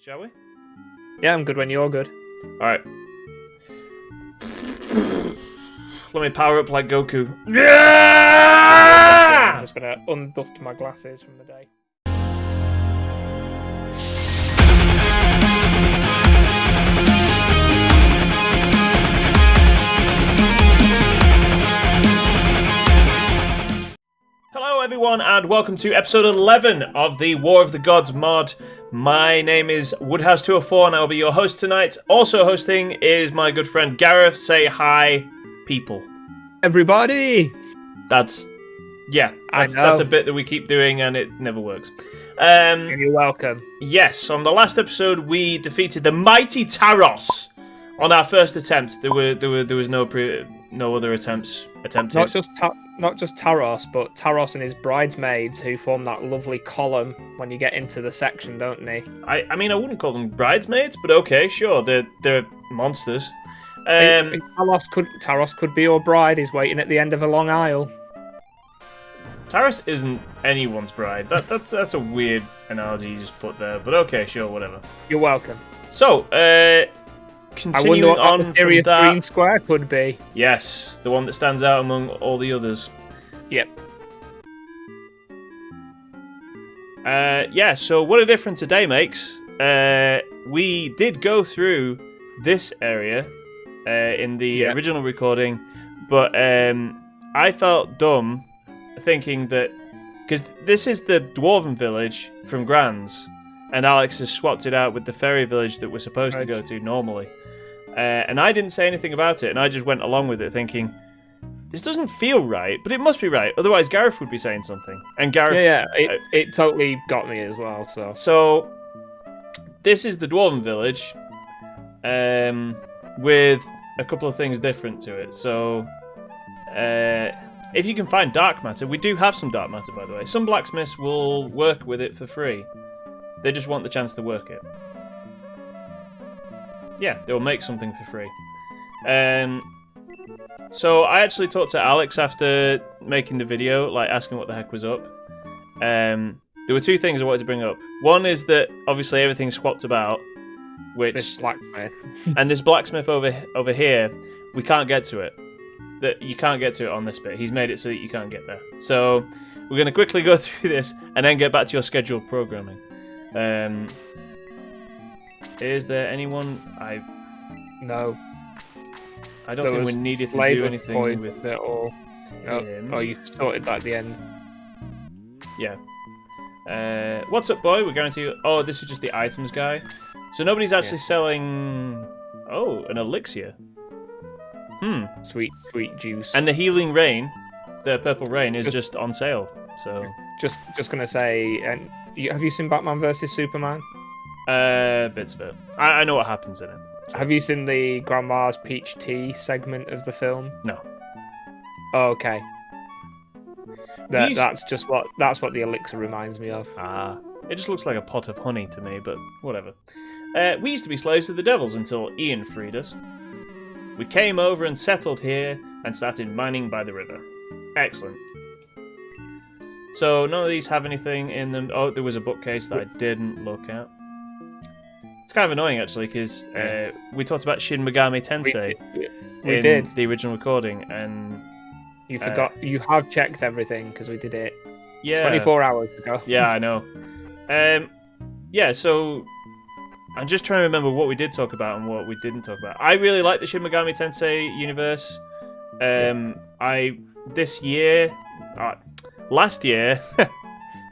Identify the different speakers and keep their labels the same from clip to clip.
Speaker 1: Shall we?
Speaker 2: Yeah, I'm good when you're good.
Speaker 1: Alright. Let me power up like Goku. Yeah!
Speaker 2: I'm just gonna undust my glasses from the day.
Speaker 1: Hello everyone and welcome to episode 11 of the War of the Gods mod. My name is Woodhouse204 and I will be your host tonight. Also hosting is my good friend Gareth. Say hi, people.
Speaker 2: Everybody!
Speaker 1: That's a bit that we keep doing and it never works.
Speaker 2: And you're welcome.
Speaker 1: Yes, on the last episode we defeated the mighty Taros on our first attempt. There was no other attempts attempted.
Speaker 2: Not just Taros, but Taros and his bridesmaids, who form that lovely column when you get into the section, don't they?
Speaker 1: I mean, I wouldn't call them bridesmaids, but okay, sure, they're monsters.
Speaker 2: Taros could be your bride. He's waiting at the end of a long aisle.
Speaker 1: Taros isn't anyone's bride. That's a weird analogy you just put there, but okay, sure, whatever.
Speaker 2: You're welcome.
Speaker 1: So, continuing
Speaker 2: I wonder what
Speaker 1: on
Speaker 2: that mysterious
Speaker 1: from that,
Speaker 2: green square could be.
Speaker 1: yes, the one that stands out among all the others.
Speaker 2: Yep.
Speaker 1: So what a difference a day makes. We did go through this area in the original recording, but I felt dumb thinking that, because this is the Dwarven Village from Gran's, and Alex has swapped it out with the fairy village that we're supposed to go to normally. And I didn't say anything about it, and I just went along with it thinking, this doesn't feel right, but it must be right. Otherwise, Gareth would be saying something. And Gareth...
Speaker 2: It totally got me as well, so...
Speaker 1: So, this is the Dwarven Village, with a couple of things different to it. So, if you can find dark matter, we do have some dark matter, by the way. Some blacksmiths will work with it for free. They just want the chance to work it. Yeah, they'll make something for free. So I actually talked to Alex after making the video, like asking what the heck was up. There were two things I wanted to bring up. One is that obviously everything's swapped about, which
Speaker 2: This blacksmith.
Speaker 1: and this blacksmith over here, we can't get to it. That you can't get to it on this bit. He's made it so that you can't get there. So we're going to quickly go through this and then get back to your scheduled programming. Is there anyone
Speaker 2: No.
Speaker 1: I don't think we needed to do anything with
Speaker 2: it all.
Speaker 1: him.
Speaker 2: Oh, you sorted that at the end.
Speaker 1: Yeah. What's up, boy? We're going to... Oh, this is just the items guy. So nobody's actually selling... Oh, an elixir.
Speaker 2: Sweet juice.
Speaker 1: And the healing rain, the purple rain, is just on sale. So
Speaker 2: just gonna say, and have you seen Batman vs Superman?
Speaker 1: bits of it. I know what happens in it. So.
Speaker 2: Have you seen the Grandma's Peach Tea segment of the film?
Speaker 1: No.
Speaker 2: Oh, okay. That's what the elixir reminds me of.
Speaker 1: Ah, it just looks like a pot of honey to me, but whatever. We used to be slaves to the devils until Ian freed us. We came over and settled here and started mining by the river. Excellent. So none of these have anything in them. Oh, there was a bookcase that I didn't look at. It's kind of annoying actually because we talked about Shin Megami Tensei in the original recording, and
Speaker 2: you forgot. You have checked everything because we did it 24 hours ago.
Speaker 1: Yeah, I know. So I'm just trying to remember what we did talk about and what we didn't talk about. I really like the Shin Megami Tensei universe. Last year,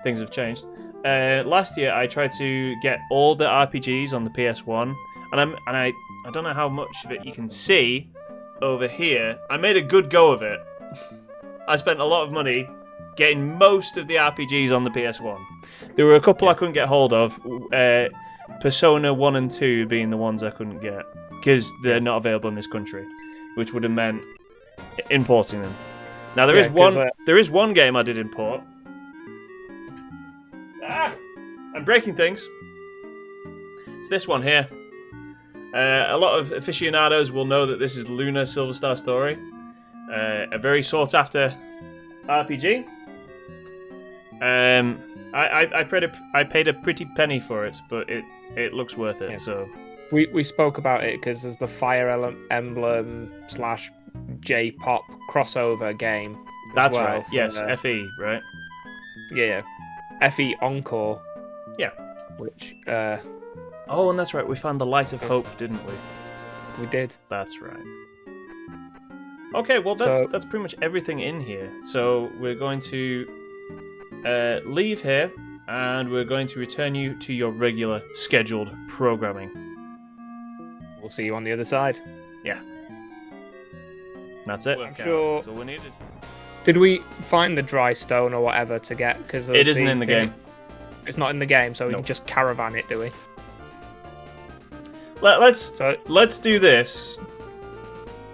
Speaker 1: things have changed. Last year, I tried to get all the RPGs on the PS1, and I don't know how much of it you can see over here. I made a good go of it. I spent a lot of money getting most of the RPGs on the PS1. There were a couple I couldn't get hold of. Persona 1 and 2 being the ones I couldn't get because they're not available in this country, which would have meant importing them. Now there is one game I did import. I'm breaking things. It's this one here. A lot of aficionados will know that this is Luna Silver Star Story, a very sought after RPG. I paid a pretty penny for it, but it looks worth it.
Speaker 2: Yeah.
Speaker 1: So
Speaker 2: we spoke about it because there's the Fire Emblem / J-pop crossover game.
Speaker 1: that's
Speaker 2: well
Speaker 1: right.
Speaker 2: for
Speaker 1: Yes,
Speaker 2: the-
Speaker 1: FE, right?
Speaker 2: Yeah, FE Encore.
Speaker 1: Yeah.
Speaker 2: Which
Speaker 1: Oh, and that's right. We found the Light of Hope, didn't we?
Speaker 2: we did.
Speaker 1: That's right. Okay, well that's pretty much everything in here. So we're going to leave here, and we're going to return you to your regular scheduled programming.
Speaker 2: We'll see you on the other side.
Speaker 1: Yeah. That's it.
Speaker 2: I'm sure.
Speaker 1: That's all we needed.
Speaker 2: Did we find the dry stone or whatever to get? Because
Speaker 1: It isn't in the game.
Speaker 2: It's not in the game, so we
Speaker 1: Nope.
Speaker 2: can just caravan it, do we?
Speaker 1: Let's do this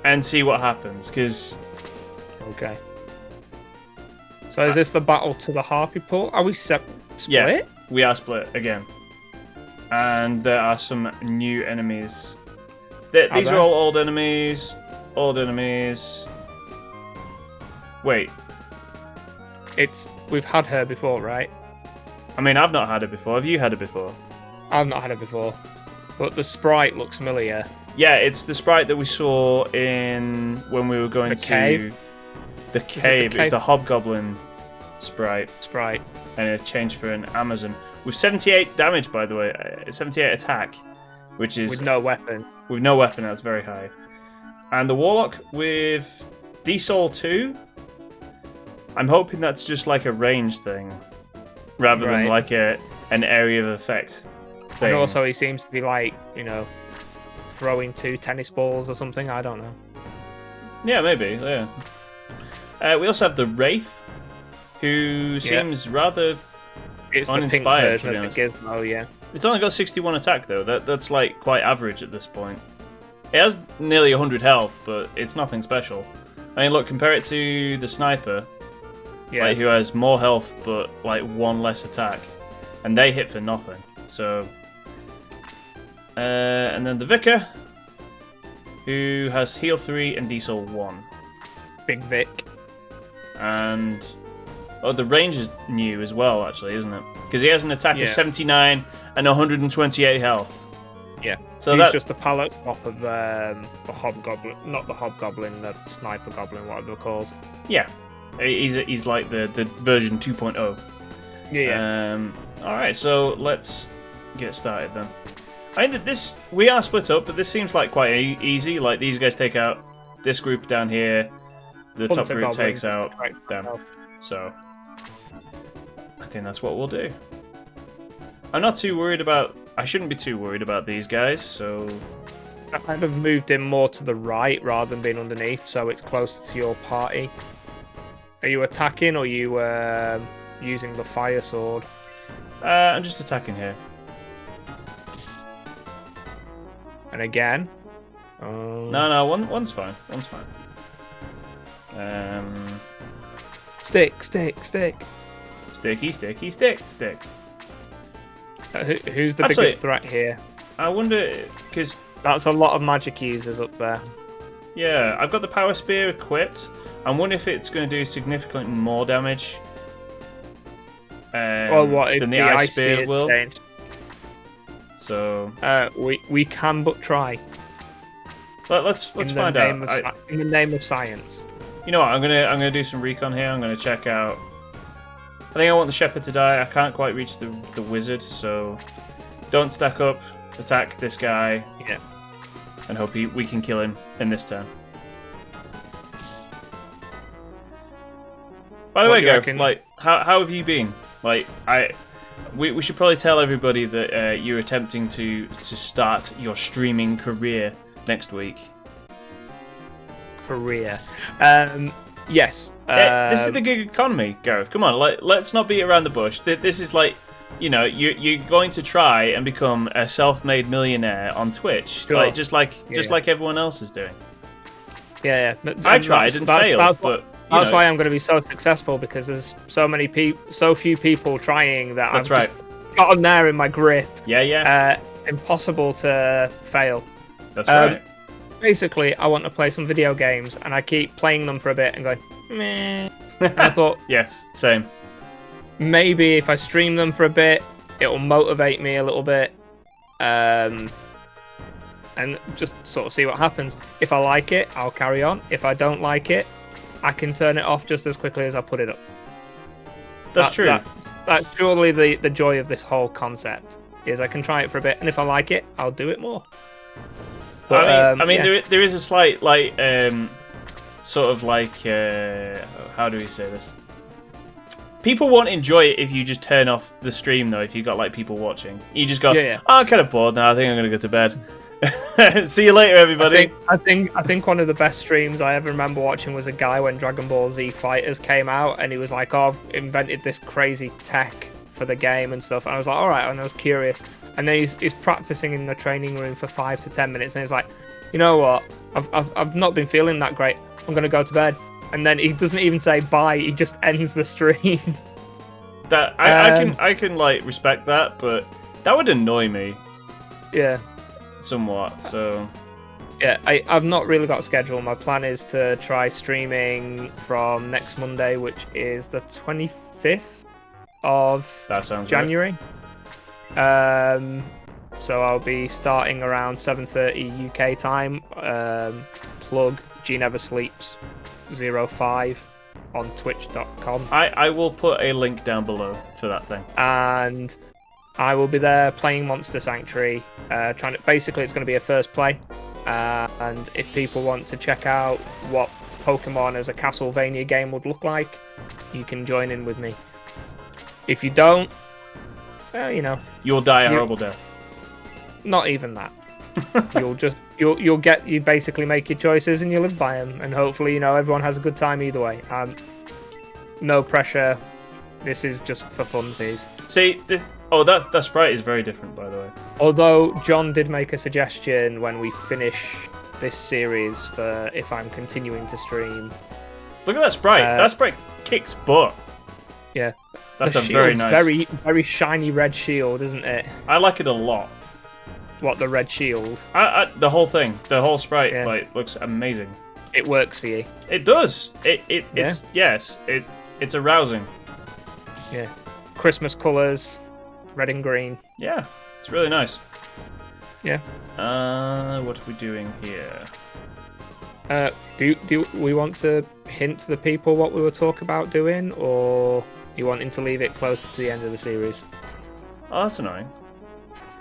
Speaker 1: and see what happens, because
Speaker 2: Okay. So is this the battle to the Harpy pool? Are we split?
Speaker 1: Yeah. we are split again, and there are some new enemies. These are all old enemies. Old enemies. Wait.
Speaker 2: We've had her before, right?
Speaker 1: I mean, I've not had it before. Have you had it before?
Speaker 2: I've not had her before, but the sprite looks familiar.
Speaker 1: Yeah, it's the sprite that we saw when we were going
Speaker 2: The
Speaker 1: to
Speaker 2: cave?
Speaker 1: the cave. It's the Hobgoblin sprite, and it changed for an Amazon with 78 damage, by the way, 78 attack, which is
Speaker 2: with no weapon.
Speaker 1: With no weapon, that's very high. And the Warlock with D-Soul 2. I'm hoping that's just like a range thing, rather than like an area of effect thing.
Speaker 2: And also, he seems to be like, throwing 2 tennis balls or something. I don't know.
Speaker 1: Yeah, maybe. Yeah. We also have the Wraith, who seems rather
Speaker 2: it's
Speaker 1: uninspired.
Speaker 2: The pink version of the Gizmo, yeah.
Speaker 1: It's only got 61 attack though. That's like quite average at this point. It has nearly 100 health, but it's nothing special. I mean, look, compare it to the Sniper, who has more health but like 1 less attack, and they hit for nothing. So, and then the Vicar, who has heal 3 and D-Soul 1.
Speaker 2: Big Vic.
Speaker 1: And the range is new as well, actually, isn't it? Because he has an attack of 79 and 128 health.
Speaker 2: Yeah.
Speaker 1: So
Speaker 2: that's just a pallet swap of the Hobgoblin, not the Hobgoblin, the Sniper Goblin, whatever they're called.
Speaker 1: Yeah, he's like the version 2.0.
Speaker 2: Yeah.
Speaker 1: All right, so let's get started then. I mean, we are split up, but this seems like quite easy. Like these guys take out this group down here. The top group takes out them. So I think that's what we'll do. I'm not too worried about. I shouldn't be too worried about these guys. So
Speaker 2: I kind of moved in more to the right rather than being underneath, so it's closer to your party. Are you attacking or are you using the fire sword?
Speaker 1: I'm just attacking here.
Speaker 2: And again?
Speaker 1: No, one's fine. One's fine.
Speaker 2: Stick.
Speaker 1: Sticky.
Speaker 2: Who's the biggest threat here?
Speaker 1: I wonder, because
Speaker 2: that's a lot of magic users up there.
Speaker 1: Yeah, I've got the Power Spear equipped. I wonder if it's going to do significantly more damage than the Ice Spear will.
Speaker 2: Changed?
Speaker 1: So
Speaker 2: we can but try.
Speaker 1: Let's find out.
Speaker 2: In the name of science.
Speaker 1: You know what? I'm gonna do some recon here. I'm gonna check out. I think I want the Shepherd to die. I can't quite reach the Wizard, so don't stack up. Attack this guy.
Speaker 2: Yeah.
Speaker 1: And hope we can kill him in this turn. By the way, Gareth, like, how have you been? Like, we should probably tell everybody that you're attempting to start your streaming career next week.
Speaker 2: Yes.
Speaker 1: This is the gig economy, Gareth. Come on, let's not beat around the bush. This is like, you're going to try and become a self-made millionaire on Twitch,
Speaker 2: sure.
Speaker 1: just like everyone else is doing.
Speaker 2: Yeah.
Speaker 1: I tried and failed, but
Speaker 2: that's why I'm going to be so successful, because there's so few people trying that
Speaker 1: I've
Speaker 2: just got on there in my grip.
Speaker 1: Yeah.
Speaker 2: Impossible to fail.
Speaker 1: That's right.
Speaker 2: Basically, I want to play some video games, and I keep playing them for a bit and going, meh. And I thought,
Speaker 1: yes, same.
Speaker 2: maybe if I stream them for a bit, it'll motivate me a little bit. And just sort of see what happens. If I like it, I'll carry on. If I don't like it, I can turn it off just as quickly as I put it up.
Speaker 1: That's true.
Speaker 2: That's surely the joy of this whole concept, is I can try it for a bit, and if I like it, I'll do it more. But,
Speaker 1: I mean,
Speaker 2: yeah.
Speaker 1: there is a slight, like, sort of like, how do we say this? People won't enjoy it if you just turn off the stream, though, if you've got, like, people watching. You just go, oh, I'm kind of bored now, I think I'm going to go to bed. See you later, everybody.
Speaker 2: I think one of the best streams I ever remember watching was a guy when Dragon Ball Z Fighters came out, and he was like, "Oh, I've invented this crazy tech for the game and stuff." And I was like, "All right," and I was curious. And then he's practicing in the training room for 5 to 10 minutes, and he's like, "You know what? I've not been feeling that great. I'm gonna go to bed." And then he doesn't even say bye. He just ends the stream.
Speaker 1: That I can like respect that, but that would annoy me.
Speaker 2: Yeah.
Speaker 1: Somewhat, so
Speaker 2: yeah, I've not really got a schedule. My plan is to try streaming from next Monday, which is the 25th of January. Right. So I'll be starting around 7:30 UK time. Plug G Never Sleeps 05 on twitch.com.
Speaker 1: I will put a link down below for that thing.
Speaker 2: And I will be there playing Monster Sanctuary. Basically, it's going to be a first play. And if people want to check out what Pokemon as a Castlevania game would look like, you can join in with me. If you don't, well, you know,
Speaker 1: you'll die a horrible death.
Speaker 2: Not even that. You basically make your choices and you live by them, and hopefully, you know, everyone has a good time either way. No pressure. This is just for funsies.
Speaker 1: See, that sprite is very different, by the way.
Speaker 2: Although John did make a suggestion when we finish this series for if I'm continuing to stream.
Speaker 1: Look at that sprite. That sprite kicks butt.
Speaker 2: Yeah,
Speaker 1: that's a very nice,
Speaker 2: very shiny red shield, isn't it?
Speaker 1: I like it a lot.
Speaker 2: What, the red shield?
Speaker 1: The whole thing, the whole sprite, like, looks amazing.
Speaker 2: It works for you.
Speaker 1: It does. It's arousing.
Speaker 2: Yeah, Christmas colours, red and green.
Speaker 1: Yeah, it's really nice.
Speaker 2: Yeah.
Speaker 1: What are we doing here?
Speaker 2: Do we want to hint to the people what we were talking about doing, or you wanting to leave it closer to the end of the series?
Speaker 1: Oh, that's annoying.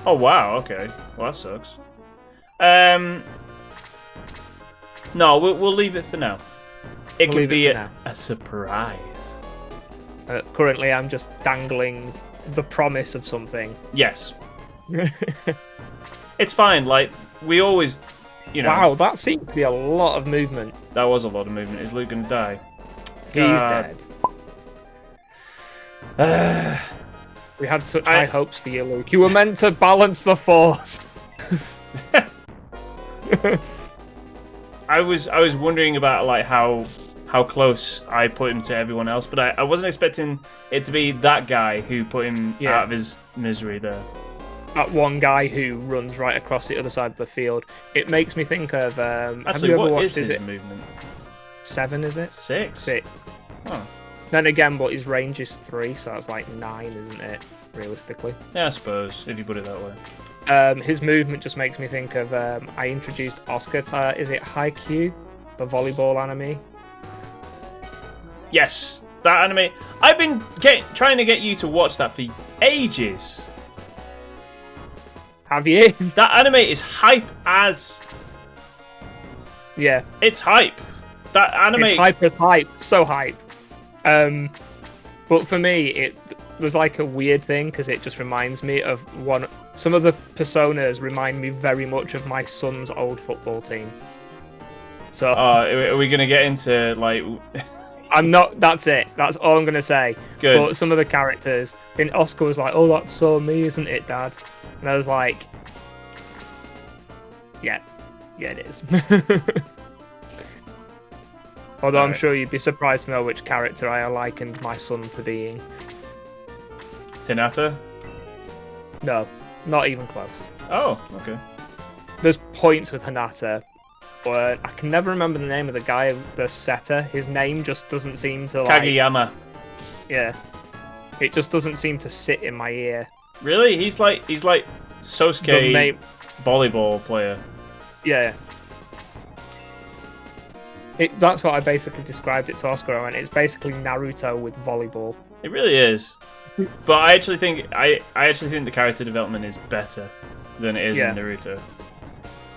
Speaker 1: Oh wow. Okay. Well, that sucks. No, we'll leave it for now. It could be a surprise.
Speaker 2: Currently, I'm just dangling the promise of something.
Speaker 1: Yes. It's fine. Like, we always, you know.
Speaker 2: Wow, that seems to be a lot of movement.
Speaker 1: That was a lot of movement. Is Luke going to die?
Speaker 2: He's dead. We had such high hopes for you, Luke. You were meant to balance the force.
Speaker 1: I was wondering about, like, how close I put him to everyone else, but I wasn't expecting it to be that guy who put him out of his misery there.
Speaker 2: That one guy who runs right across the other side of the field. It makes me think of...
Speaker 1: Actually,
Speaker 2: have you ever
Speaker 1: what
Speaker 2: watched,
Speaker 1: is his movement?
Speaker 2: 7, is it?
Speaker 1: 6? Oh.
Speaker 2: Then again, but his range is 3, so that's like 9, isn't it? Realistically.
Speaker 1: Yeah, I suppose, if you put it that way.
Speaker 2: His movement just makes me think of... I introduced Oscar to... Is it Haikyuu? The volleyball anime?
Speaker 1: Yes, that anime. I've been trying to get you to watch that for ages.
Speaker 2: Have you?
Speaker 1: That anime is hype as...
Speaker 2: Yeah.
Speaker 1: It's hype. That anime...
Speaker 2: It's hype as hype. So hype. But for me, there's like a weird thing, because it just reminds me of some of the personas remind me very much of my son's old football team. So...
Speaker 1: are we going to get into, like...
Speaker 2: I'm not... That's it. That's all I'm going to say.
Speaker 1: Good.
Speaker 2: But some of the characters... Oscar was like, "Oh, that's so me, isn't it, Dad?" And I was like... Yeah, it is. Although I'm sure you'd be surprised to know which character I likened my son to being.
Speaker 1: Hinata?
Speaker 2: No, not even close.
Speaker 1: Oh, okay.
Speaker 2: There's points with Hinata, but I can never remember the name of the guy, the setter. His name just doesn't seem to like...
Speaker 1: Kageyama.
Speaker 2: Yeah. It just doesn't seem to sit in my ear.
Speaker 1: Really? He's like Sosuke volleyball player.
Speaker 2: Yeah. That's what I basically described it to Oscar, and it's basically Naruto with volleyball.
Speaker 1: It really is. But I actually think the character development is better than it is in Naruto.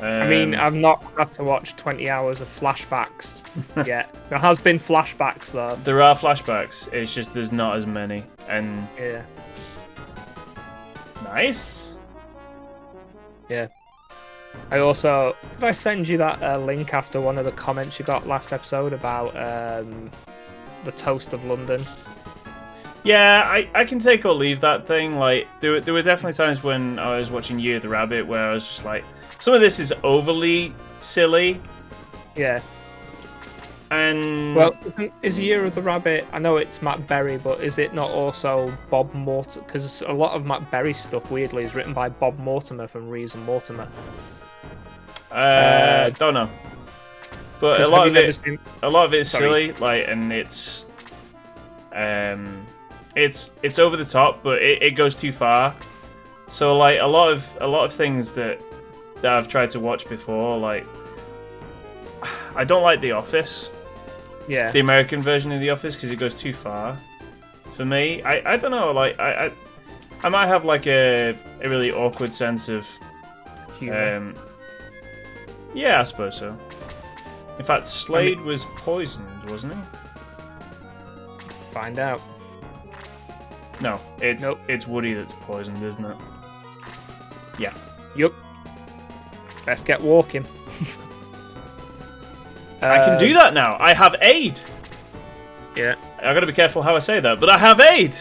Speaker 2: I mean, I've not had to watch 20 hours of flashbacks yet. There has been flashbacks though.
Speaker 1: There are flashbacks. It's just there's not as many. And
Speaker 2: yeah.
Speaker 1: Nice.
Speaker 2: Yeah. I also did I send you that link after one of the comments you got last episode about the Toast of London?
Speaker 1: Yeah, I can take or leave that thing. Like there were definitely times when I was watching Year of the Rabbit where I was just like, some of this is overly silly.
Speaker 2: Yeah.
Speaker 1: And
Speaker 2: well, is Year of the Rabbit? I know it's Matt Berry, but is it not also Bob Mortimer? Because a lot of Matt Berry's stuff, weirdly, is written by Bob Mortimer from Reeves and Mortimer.
Speaker 1: Don't know. But a lot of it is silly, like, and it's over the top, but it goes too far. So like a lot of things that I've tried to watch before, like I don't like The Office.
Speaker 2: Yeah.
Speaker 1: The American version of The Office, because it goes too far for me. I don't know, like I might have like a really awkward sense of
Speaker 2: humor.
Speaker 1: Yeah, I suppose so. In fact, Slade was poisoned, wasn't he?
Speaker 2: Find out.
Speaker 1: No, it's Woody that's poisoned, isn't it? Yeah.
Speaker 2: Yup. Best get walking.
Speaker 1: I can do that now. I have aid.
Speaker 2: Yeah.
Speaker 1: I gotta be careful how I say that, but I have aid.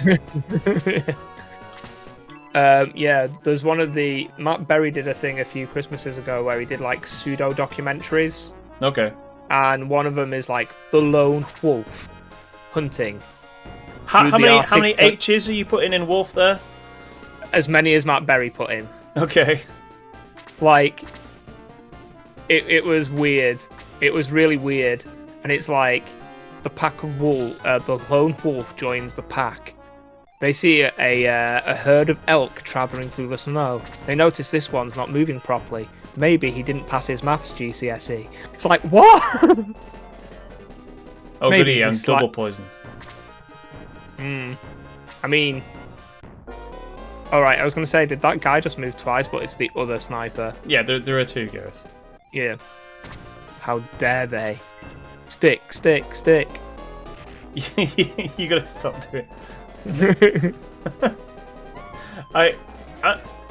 Speaker 2: Yeah, there's one of the Matt Berry did a thing a few Christmases ago where he did like pseudo documentaries.
Speaker 1: Okay.
Speaker 2: And one of them is like the lone wolf hunting.
Speaker 1: How many H's are you putting in wolf there?
Speaker 2: As many as Matt Berry put in.
Speaker 1: Okay.
Speaker 2: Like, it was weird. It was really weird, and it's like the pack of the lone wolf joins the pack. They see a herd of elk traveling through the snow. They notice this one's not moving properly. Maybe he didn't pass his maths GCSE. It's like, what?
Speaker 1: Oh, goody, I'm double poisoned.
Speaker 2: I mean, alright, I was going to say, did that guy just move twice, but it's the other sniper.
Speaker 1: Yeah, there are two guys.
Speaker 2: Yeah. How dare they? Stick, stick, stick.
Speaker 1: You gotta stop doing I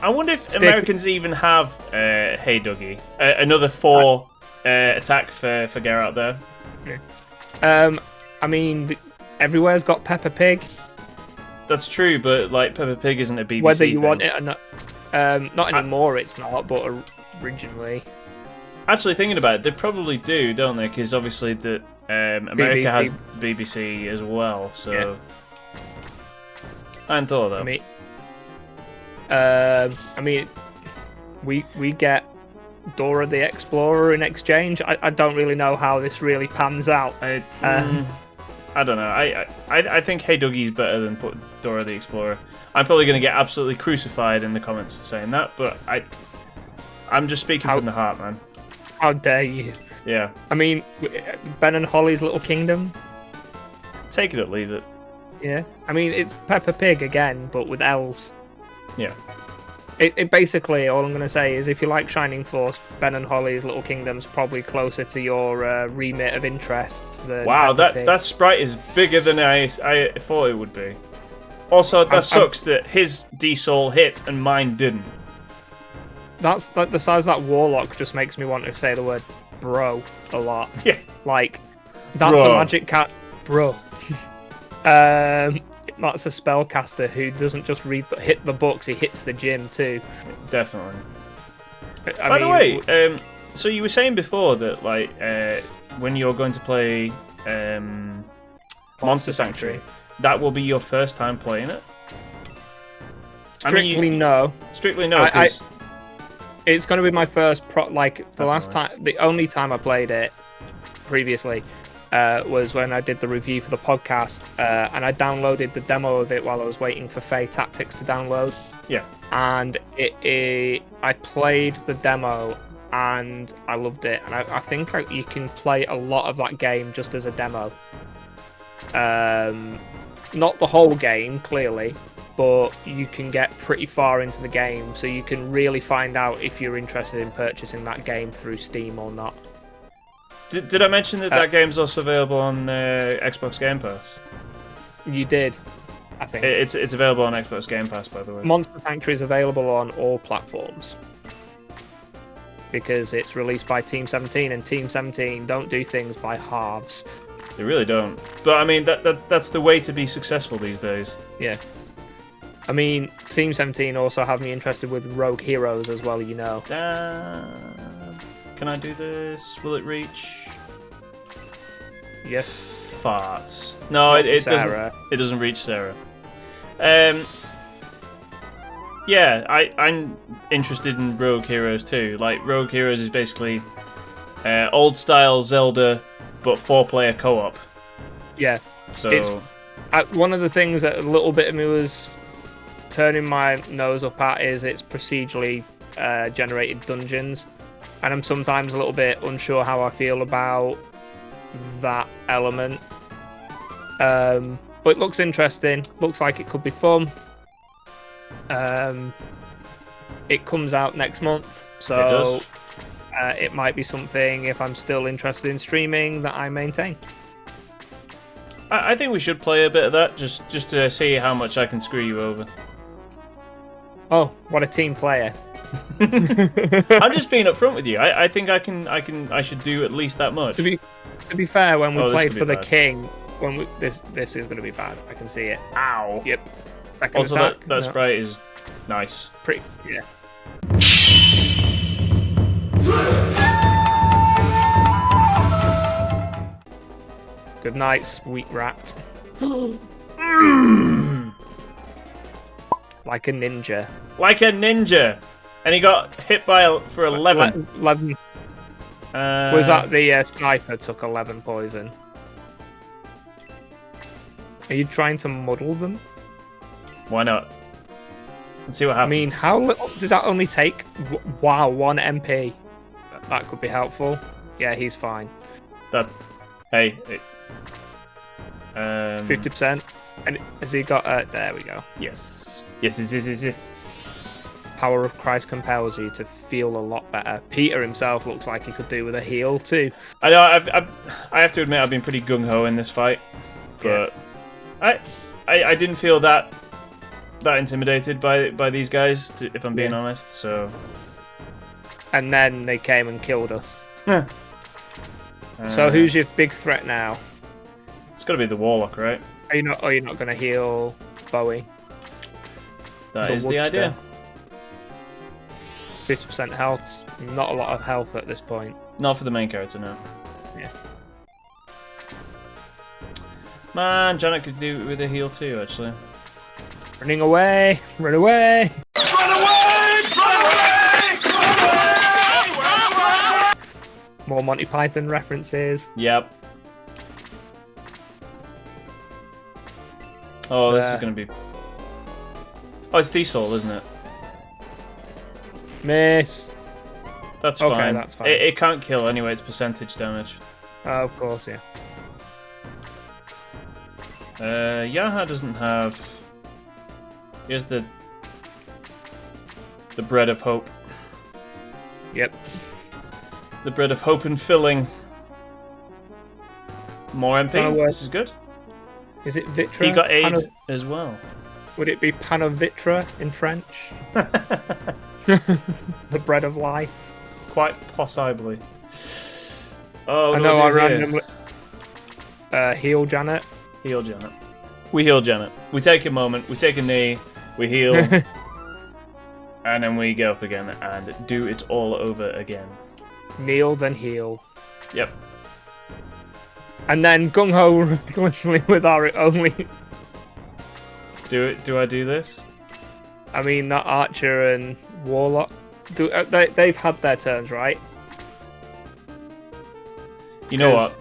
Speaker 1: wonder if Americans even have Hey Dougie. Another 4 attack for Garrett out
Speaker 2: there. I mean, everywhere's got Peppa Pig.
Speaker 1: That's true, but like Peppa Pig isn't a BBC
Speaker 2: Whether you
Speaker 1: thing.
Speaker 2: want it or not. Not anymore, it's not, but originally.
Speaker 1: Actually, thinking about it, they probably do, don't they? Because obviously America has the BBC as well, so... Yeah. I hadn't thought of
Speaker 2: that. I mean, we get Dora the Explorer in exchange. I don't really know how this really pans out.
Speaker 1: I don't know. I think Hey Dougie's better than put Dora the Explorer. I'm probably going to get absolutely crucified in the comments for saying that, but I'm just speaking from the heart, man.
Speaker 2: How dare you?
Speaker 1: Yeah.
Speaker 2: I mean, Ben and Holly's Little Kingdom.
Speaker 1: Take it or leave it.
Speaker 2: Yeah. I mean, it's Peppa Pig again, but with elves.
Speaker 1: Yeah.
Speaker 2: It basically, all I'm going to say is if you like Shining Force, Ben and Holly's Little Kingdom's probably closer to your remit of interests than
Speaker 1: wow,
Speaker 2: Peppa Pig.
Speaker 1: that sprite is bigger than I thought it would be. Also, that sucks that his D-Soul hit and mine didn't.
Speaker 2: That's the size of that Warlock just makes me want to say the word bro a lot.
Speaker 1: Yeah.
Speaker 2: Like, that's a magic cat. Bro. That's a spellcaster who doesn't just hit the books, he hits the gym too.
Speaker 1: Definitely. By the way, so you were saying before that like when you're going to play Monster Sanctuary, that will be your first time playing it?
Speaker 2: Strictly no.
Speaker 1: Strictly no.
Speaker 2: It's going to be my first the only time I played it previously was when I did the review for the podcast, and I downloaded the demo of it while I was waiting for Fae Tactics to download.
Speaker 1: Yeah.
Speaker 2: And I played the demo and I loved it. And I think you can play a lot of that game just as a demo. Not the whole game, clearly, but you can get pretty far into the game, so you can really find out if you're interested in purchasing that game through Steam or not.
Speaker 1: Did I mention that game's also available on Xbox Game Pass?
Speaker 2: You did, I think.
Speaker 1: It's available on Xbox Game Pass, by the way.
Speaker 2: Monster Sanctuary is available on all platforms because it's released by Team 17, and Team 17 don't do things by halves.
Speaker 1: They really don't. But I mean, that's the way to be successful these days.
Speaker 2: Yeah. I mean, Team 17 also have me interested with Rogue Heroes as well, you know.
Speaker 1: Can I do this? Will it reach?
Speaker 2: Yes.
Speaker 1: Farts. No, it doesn't. It doesn't reach Sarah. Yeah, I'm interested in Rogue Heroes too. Like, Rogue Heroes is basically old style Zelda, but 4-player co-op.
Speaker 2: Yeah.
Speaker 1: So
Speaker 2: it's one of the things that a little bit of me was turning my nose up at is it's procedurally generated dungeons, and I'm sometimes a little bit unsure how I feel about that element. But it looks interesting. Looks like it could be fun. It comes out next month, so it might be something, if I'm still interested in streaming, that I maintain.
Speaker 1: I think we should play a bit of that just to see how much I can screw you over.
Speaker 2: Oh, what a team player!
Speaker 1: I'm just being upfront with you. I think I should do at least that much.
Speaker 2: To be fair, when we played for the
Speaker 1: bad.
Speaker 2: King, this is going to be bad. I can see it.
Speaker 1: Ow.
Speaker 2: Yep. Second
Speaker 1: Also,
Speaker 2: attack.
Speaker 1: that sprite is nice.
Speaker 2: Pretty. Yeah. Good night, sweet rat. Like a ninja.
Speaker 1: Like a ninja. And he got hit for 11.
Speaker 2: 11. Was that the sniper took 11 poison? Are you trying to muddle them?
Speaker 1: Why not? Let's see what happens.
Speaker 2: I mean, how little did that only take? Wow, 1 MP. That could be helpful. Yeah, he's fine.
Speaker 1: Hey.
Speaker 2: 50%. And has he got? There we go.
Speaker 1: Yes.
Speaker 2: Power of Christ compels you to feel a lot better. Peter himself looks like he could do with a heal too.
Speaker 1: I know. I have to admit I've been pretty gung ho in this fight, but yeah. I didn't feel that intimidated by these guys, if I'm being honest. So.
Speaker 2: And then they came and killed us. So who's your big threat now?
Speaker 1: It's got to be the Warlock, right?
Speaker 2: Are you not going to heal Bowie?
Speaker 1: That is the idea.
Speaker 2: 50% health. Not a lot of health at this point.
Speaker 1: Not for the main character, no.
Speaker 2: Yeah.
Speaker 1: Man, Janet could do it with a heal too, actually.
Speaker 2: Running away! Run away!
Speaker 3: Run away! Run away! Run away!
Speaker 2: More Monty Python references.
Speaker 1: Yep. Oh, this is going to be... Oh, it's Diesel, isn't it?
Speaker 2: Miss.
Speaker 1: That's fine.
Speaker 2: Okay, that's fine.
Speaker 1: It can't kill anyway, it's percentage damage.
Speaker 2: Of course, yeah.
Speaker 1: Yaha doesn't have... Here's the bread of hope.
Speaker 2: Yep.
Speaker 1: The bread of hope and filling. More MP. This is good.
Speaker 2: Is it Vitra?
Speaker 1: He got aid as well.
Speaker 2: Would it be Panovitra in French? The bread of life.
Speaker 1: Quite possibly. Oh,
Speaker 2: I know. I randomly heal Janet.
Speaker 1: Heal Janet. We heal Janet. We take a moment. We take a knee. We heal. And then we get up again and do it all over again.
Speaker 2: Kneel, then heal.
Speaker 1: Yep.
Speaker 2: And then gung ho with our only.
Speaker 1: Do I do this?
Speaker 2: I mean, that Archer and Warlock. They've had their turns, right?
Speaker 1: You know what?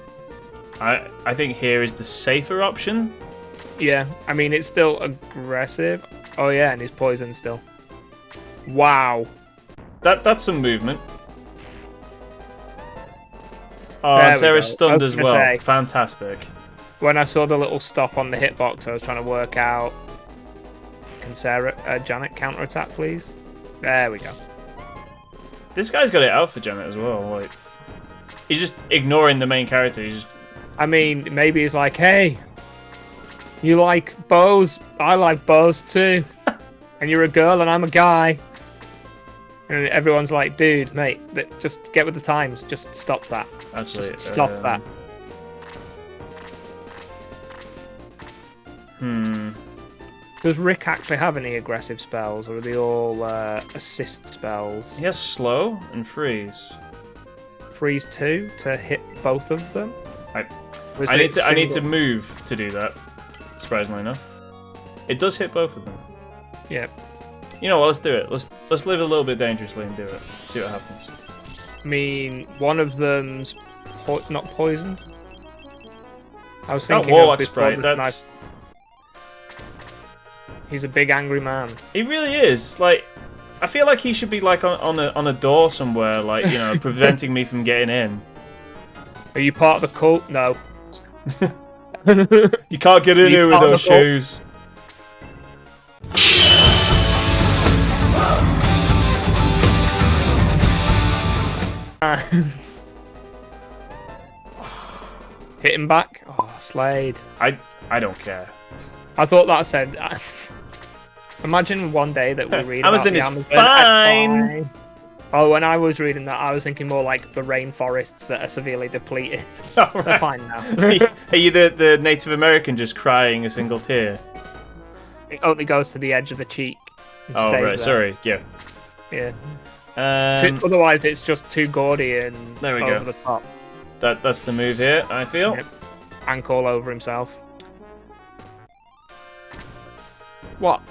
Speaker 1: I think here is the safer option.
Speaker 2: Yeah, I mean, it's still aggressive. Oh, yeah, and he's poisoned still. Wow.
Speaker 1: That's some movement. Oh,
Speaker 2: There
Speaker 1: and
Speaker 2: we
Speaker 1: Sarah's
Speaker 2: go.
Speaker 1: stunned
Speaker 2: I was
Speaker 1: as
Speaker 2: gonna
Speaker 1: well.
Speaker 2: say-
Speaker 1: Fantastic.
Speaker 2: When I saw the little stop on the hitbox, I was trying to work out... Can Janet counterattack, please? There we go.
Speaker 1: This guy's got it out for Janet as well. Like, he's just ignoring the main character. He's just...
Speaker 2: I mean, maybe he's like, hey, you like bows? I like bows too. And you're a girl and I'm a guy. And everyone's like, dude, mate, just get with the times. Just stop that.
Speaker 1: Actually,
Speaker 2: just stop that. Does Rick actually have any aggressive spells, or are they all assist spells?
Speaker 1: He has slow and freeze.
Speaker 2: Freeze 2 to hit both of them?
Speaker 1: I need to move to do that. Surprisingly enough, it does hit both of them.
Speaker 2: Yeah.
Speaker 1: You know what? Let's do it. Let's live a little bit dangerously and do it. See what happens.
Speaker 2: I mean, one of them's not poisoned. I was thinking
Speaker 1: Warlock
Speaker 2: of
Speaker 1: sprite. That's...
Speaker 2: He's a big angry man.
Speaker 1: He really is. Like, I feel like he should be like on a door somewhere, like, you know, preventing me from getting in.
Speaker 2: Are you part of the cult? No.
Speaker 1: You can't get in here with those shoes.
Speaker 2: Hit him back. Oh, Slade.
Speaker 1: I don't care.
Speaker 2: I thought that said. Imagine one day that we read
Speaker 1: Amazon
Speaker 2: about
Speaker 1: is
Speaker 2: the
Speaker 1: fine.
Speaker 2: Oh, when I was reading that, I was thinking more like the rainforests that are severely depleted.
Speaker 1: Oh,
Speaker 2: They're
Speaker 1: right.
Speaker 2: fine now.
Speaker 1: Are you the Native American just crying a single tear?
Speaker 2: It only goes to the edge of the cheek. And
Speaker 1: Oh,
Speaker 2: stays
Speaker 1: right.
Speaker 2: there.
Speaker 1: Sorry. Yeah.
Speaker 2: Yeah.
Speaker 1: Otherwise,
Speaker 2: it's just too gaudy and
Speaker 1: There we
Speaker 2: over
Speaker 1: go.
Speaker 2: the top.
Speaker 1: That's the move here, I feel.
Speaker 2: Yep. Hank all over himself. What?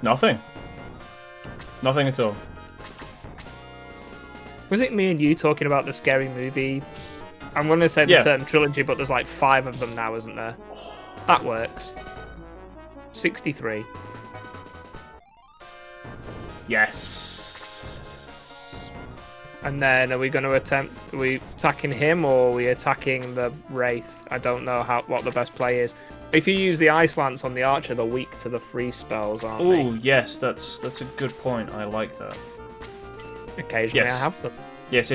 Speaker 1: Nothing. Nothing at all.
Speaker 2: Was it me and you talking about the scary movie? I'm going to say the
Speaker 1: Yeah.
Speaker 2: term trilogy, but there's like 5 of them now, isn't there? That works. 63.
Speaker 1: Yes.
Speaker 2: And then are we going to are we attacking him or are we attacking the Wraith? I don't know what the best play is. If you use the Ice Lance on the Archer, they're weak to the freeze spells, aren't they?
Speaker 1: Oh, yes, that's a good point. I like that.
Speaker 2: Occasionally
Speaker 1: Yes.
Speaker 2: I have them.
Speaker 1: Yes.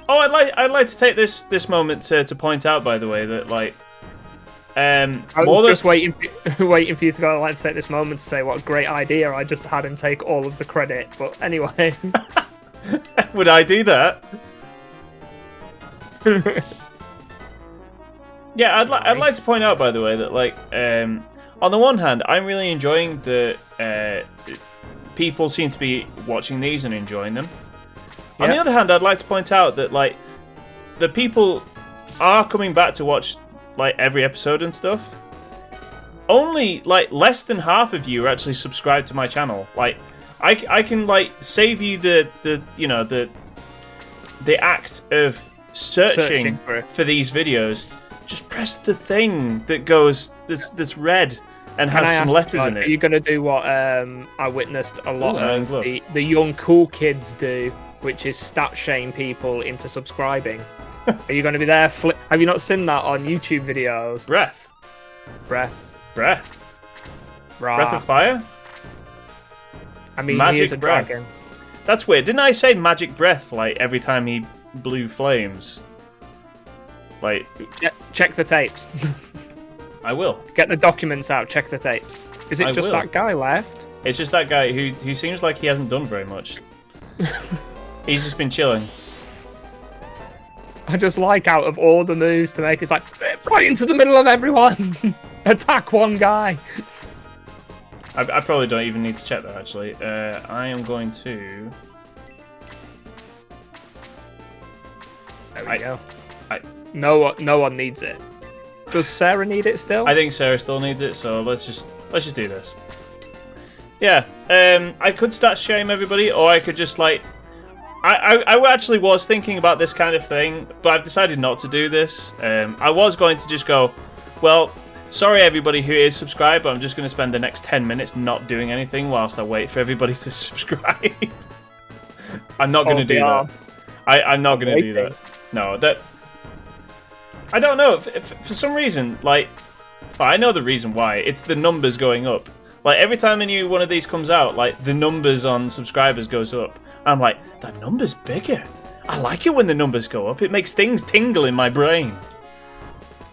Speaker 1: Oh, I'd like to take this moment to point out, by the way, that like
Speaker 2: I was just waiting for you to go. I'd like to take this moment to say what a great idea I just had and take all of the credit. But anyway.
Speaker 1: Would I do that? Yeah, I'd like to point out, by the way, that like on the one hand, I'm really enjoying the people seem to be watching these and enjoying them. On the other hand, I'd like to point out that like the people are coming back to watch like every episode and stuff. Only like less than half of you are actually subscribed to my channel. Like I can like save you the act of searching for these videos. Just press the thing that goes that's red and has some letters in it.
Speaker 2: Are you going to do what I witnessed a lot of the young cool kids do, which is stat shame people into subscribing? Are you going to be there? Have you not seen that on YouTube videos?
Speaker 1: Breath.
Speaker 2: Breath.
Speaker 1: Breath of fire?
Speaker 2: I mean,
Speaker 1: magic
Speaker 2: he is a
Speaker 1: breath.
Speaker 2: dragon.
Speaker 1: That's weird. Didn't I say magic breath like every time he blew flames? Like,
Speaker 2: check the tapes.
Speaker 1: I will.
Speaker 2: Get the documents out. Check the tapes. Is it just
Speaker 1: will.
Speaker 2: that guy left?
Speaker 1: It's just that guy who seems like he hasn't done very much. He's just been chilling.
Speaker 2: I just like out of all the moves to make, it's like right into the middle of everyone. Attack one guy.
Speaker 1: I probably don't even need to check that actually. I am going to.
Speaker 2: There we go. No one needs it. Does Sarah need it still?
Speaker 1: I think Sarah still needs it, so let's just do this. Yeah. I could stat shame everybody, or I could just like I actually was thinking about this kind of thing, but I've decided not to do this. I was going to just go, well, sorry everybody who is subscribed, but I'm just going to spend the next 10 minutes not doing anything whilst I wait for everybody to subscribe. I'm not going to do that. I'm not going to do that. No, that... I don't know. For some reason, like... Well, I know the reason why. It's the numbers going up. Like, every time a new one of these comes out, like, the numbers on subscribers goes up. I'm like, that number's bigger. I like it when the numbers go up. It makes things tingle in my brain.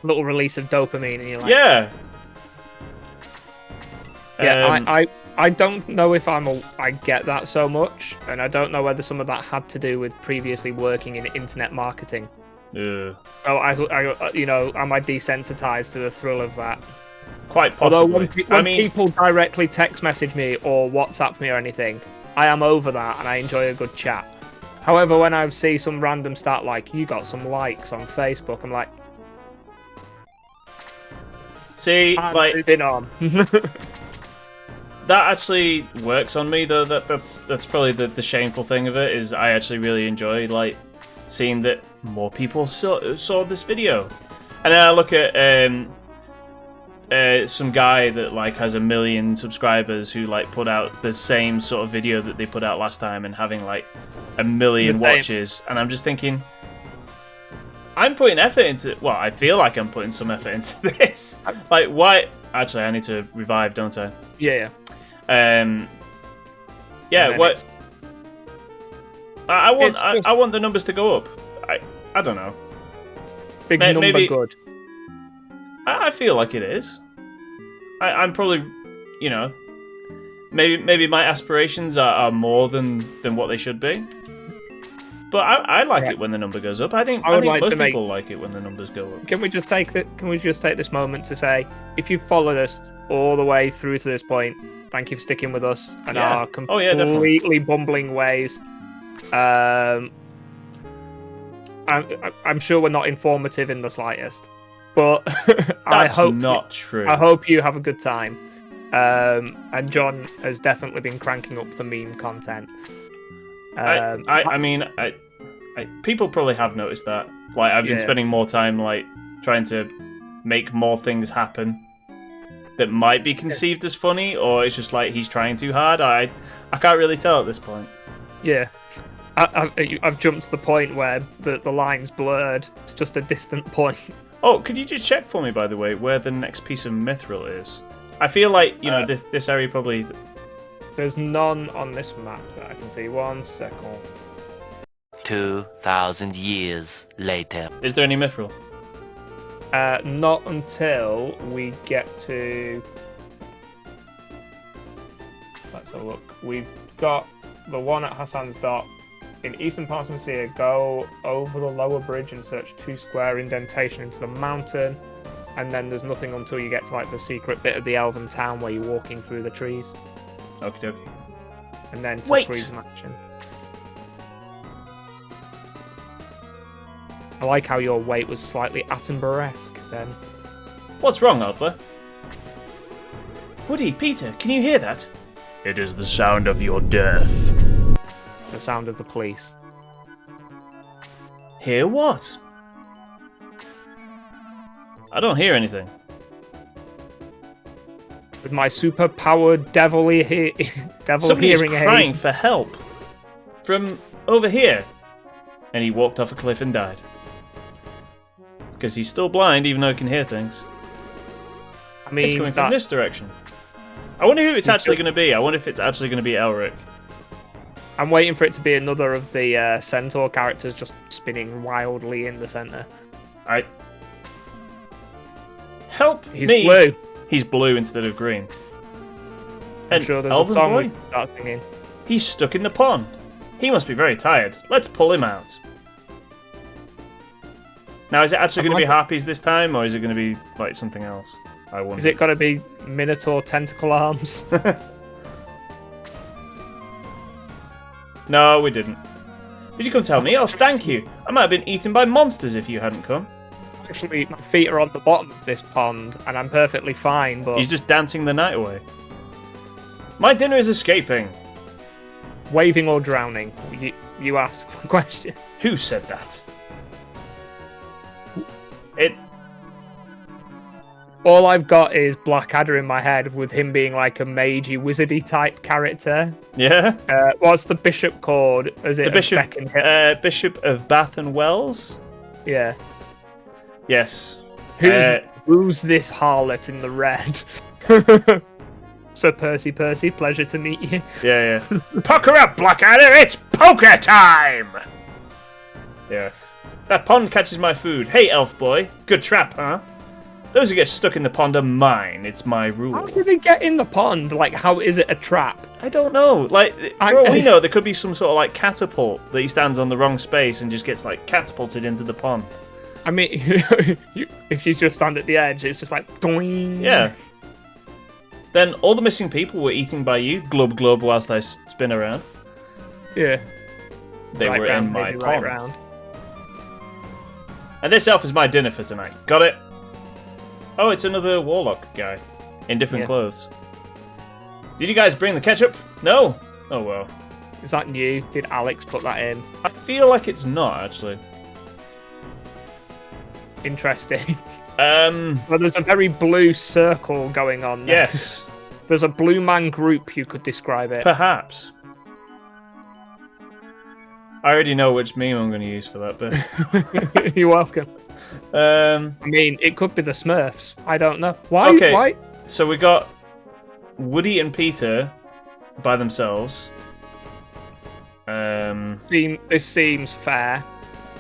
Speaker 2: Little release of dopamine, and you're like,
Speaker 1: yeah.
Speaker 2: Yeah, I don't know if I get that so much, and I don't know whether some of that had to do with previously working in internet marketing.
Speaker 1: Yeah.
Speaker 2: So I you know, am I desensitized to the thrill of that?
Speaker 1: Quite possibly.
Speaker 2: Although when people directly text message me or WhatsApp me or anything, I am over that and I enjoy a good chat. However, when I see some random stat like, you got some likes on Facebook, I'm like...
Speaker 1: See, like...
Speaker 2: moving on.
Speaker 1: That actually works on me, though. That's probably the shameful thing of it, is I actually really enjoy, like, seeing that more people saw this video. And then I look at some guy that like has 1 million subscribers who like put out the same sort of video that they put out last time and having like 1 million watches, and I'm just thinking, I'm putting effort into... Well, I feel like I'm putting some effort into this. Like, why... Actually, I need to revive, don't I?
Speaker 2: Yeah.
Speaker 1: Yeah, what... I want the numbers to go up. I don't know.
Speaker 2: Big number
Speaker 1: maybe,
Speaker 2: good.
Speaker 1: I feel like it is. I'm probably, you know, maybe my aspirations are more than what they should be. But I like it when the number goes up. I think most people like it when the numbers go up.
Speaker 2: Can we just take this moment to say, if you've followed us all the way through to this point, thank you for sticking with us and our completely bumbling ways. I'm sure we're not informative in the slightest, but
Speaker 1: that's not true.
Speaker 2: I hope you have a good time. And John has definitely been cranking up the meme content.
Speaker 1: I mean, people probably have noticed that. Like, I've been spending more time like trying to make more things happen that might be conceived as funny, or it's just like he's trying too hard. I can't really tell at this point.
Speaker 2: Yeah. I've jumped to the point where the line's blurred. It's just a distant point.
Speaker 1: Oh, could you just check for me, by the way, where the next piece of mithril is? I feel like, you know, this area probably...
Speaker 2: There's none on this map that I can see. 1 second.
Speaker 4: 2,000 years later.
Speaker 1: Is there any mithril?
Speaker 2: Not until we get to... Let's have a look. We've got the one at Hassan's Dock. In eastern parts of Messiah, go over the lower bridge and search 2 square indentation into the mountain. And then there's nothing until you get to like the secret bit of the elven town where you're walking through the trees.
Speaker 1: Okie dokie.
Speaker 2: And then to freeze action. I like how your weight was slightly Attenborough-esque then.
Speaker 1: What's wrong, Adler? Woody, Peter, can you hear that? It is the sound of your death.
Speaker 2: It's the sound of the police.
Speaker 1: Hear what? I don't hear anything.
Speaker 2: With my super-powered devil hearing aid.
Speaker 1: Somebody's crying for help. From over here. And he walked off a cliff and died. Because he's still blind, even though he can hear things.
Speaker 2: I mean,
Speaker 1: it's coming from this direction. I wonder who it's actually going to be. I wonder if it's actually going to be Elric.
Speaker 2: I'm waiting for it to be another of the centaur characters just spinning wildly in the centre.
Speaker 1: Help
Speaker 2: He's
Speaker 1: me!
Speaker 2: Blue.
Speaker 1: He's blue instead of green.
Speaker 2: I'm sure there's a song we can start singing.
Speaker 1: He's stuck in the pond. He must be very tired. Let's pull him out. Now, is it actually going to be harpies this time, or is it going to be like something else? I wonder.
Speaker 2: Is it going to be Minotaur tentacle arms?
Speaker 1: No, we didn't. Did you come tell me? Oh, thank you. I might have been eaten by monsters if you hadn't come.
Speaker 2: Actually, my feet are on the bottom of this pond, and I'm perfectly fine, but...
Speaker 1: He's just dancing the night away. My dinner is escaping.
Speaker 2: Waving or drowning? You ask the question.
Speaker 1: Who said that? It.
Speaker 2: All I've got is Blackadder in my head with him being like a magey, wizardy type character.
Speaker 1: Yeah.
Speaker 2: What's the bishop called? Is it
Speaker 1: The bishop? Bishop of Bath and Wells.
Speaker 2: Yeah.
Speaker 1: Yes.
Speaker 2: Who's this harlot in the red? Sir Percy, pleasure to meet you.
Speaker 1: Yeah. Pucker up, Blackadder! It's poker time! Yes. That pond catches my food. Hey, elf boy. Good trap, huh? Those who get stuck in the pond are mine. It's my rule.
Speaker 2: How did they get in the pond? Like, how is it a trap?
Speaker 1: I don't know. Like, for all we know, there could be some sort of, like, catapult that he stands on the wrong space and just gets, like, catapulted into the pond.
Speaker 2: I mean, if you just stand at the edge, it's just like, doing.
Speaker 1: Yeah. Then all the missing people were eaten by you, glub glub, whilst I spin around.
Speaker 2: Yeah.
Speaker 1: They were in my pond.
Speaker 2: Right round.
Speaker 1: And this elf is my dinner for tonight. Got it? Oh, it's another warlock guy. In different clothes. Did you guys bring the ketchup? No? Oh, well.
Speaker 2: Is that new? Did Alex put that in?
Speaker 1: I feel like it's not, actually.
Speaker 2: Interesting.
Speaker 1: Well,
Speaker 2: there's a very blue circle going on there.
Speaker 1: Yes.
Speaker 2: There's a blue man group, you could describe it.
Speaker 1: Perhaps. I already know which meme I'm going to use for that bit.
Speaker 2: You're welcome. I mean, it could be the Smurfs. I don't know. Why?
Speaker 1: Okay.
Speaker 2: Why?
Speaker 1: So we got Woody and Peter by themselves.
Speaker 2: This seems fair.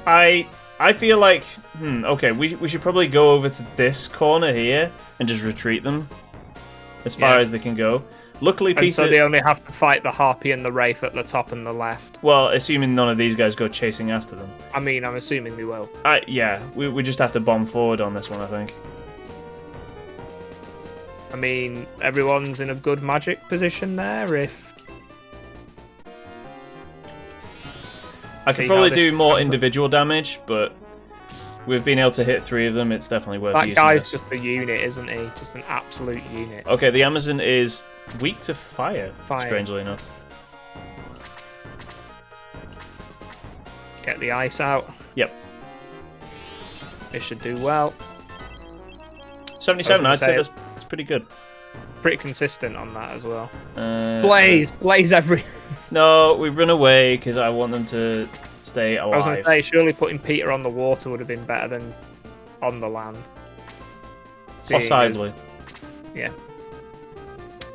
Speaker 1: I feel like okay, we should probably go over to this corner here and just retreat them as far as they can go. Luckily, Peter.
Speaker 2: So they only have to fight the Harpy and the Wraith at the top and the left.
Speaker 1: Well, assuming none of these guys go chasing after them.
Speaker 2: I mean, I'm assuming they will.
Speaker 1: Yeah, we just have to bomb forward on this one, I think.
Speaker 2: I mean, everyone's in a good magic position there. If
Speaker 1: I could probably do more individual damage, but we've been able to hit 3 of them. It's definitely worth using.
Speaker 2: That guy's just a unit, isn't he? Just an absolute unit.
Speaker 1: Okay, the Amazon is weak to fire. Strangely enough.
Speaker 2: Get the ice out.
Speaker 1: Yep.
Speaker 2: It should do well.
Speaker 1: 77, I'd say that's pretty good.
Speaker 2: Pretty consistent on that as well. Blaze every...
Speaker 1: No, we run away because I want them to stay alive.
Speaker 2: I was going to say, surely putting Peter on the water would have been better than on the land.
Speaker 1: Possibly.
Speaker 2: Yeah.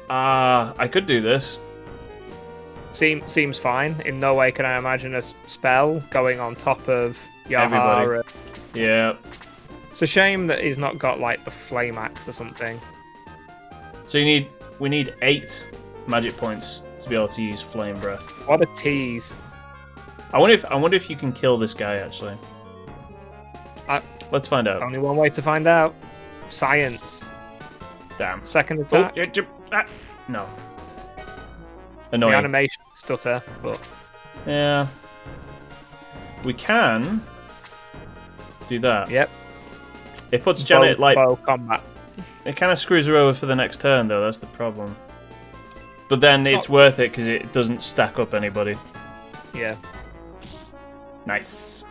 Speaker 1: I could do this.
Speaker 2: Seems fine. In no way can I imagine a spell going on top of Yahara.
Speaker 1: Yeah.
Speaker 2: It's a shame that he's not got like the flame axe or something.
Speaker 1: So we need 8 magic points to be able to use flame breath.
Speaker 2: What a tease!
Speaker 1: I wonder if you can kill this guy actually. Let's find out.
Speaker 2: Only one way to find out. Science.
Speaker 1: Damn.
Speaker 2: Second attack.
Speaker 1: No. Annoying.
Speaker 2: The animation stutter, but
Speaker 1: yeah. We can do that.
Speaker 2: Yep.
Speaker 1: It puts Janet like
Speaker 2: bow combat.
Speaker 1: It kind of screws her over for the next turn, though. That's the problem. But then it's worth it because it doesn't stack up anybody.
Speaker 2: Yeah.
Speaker 1: Nice.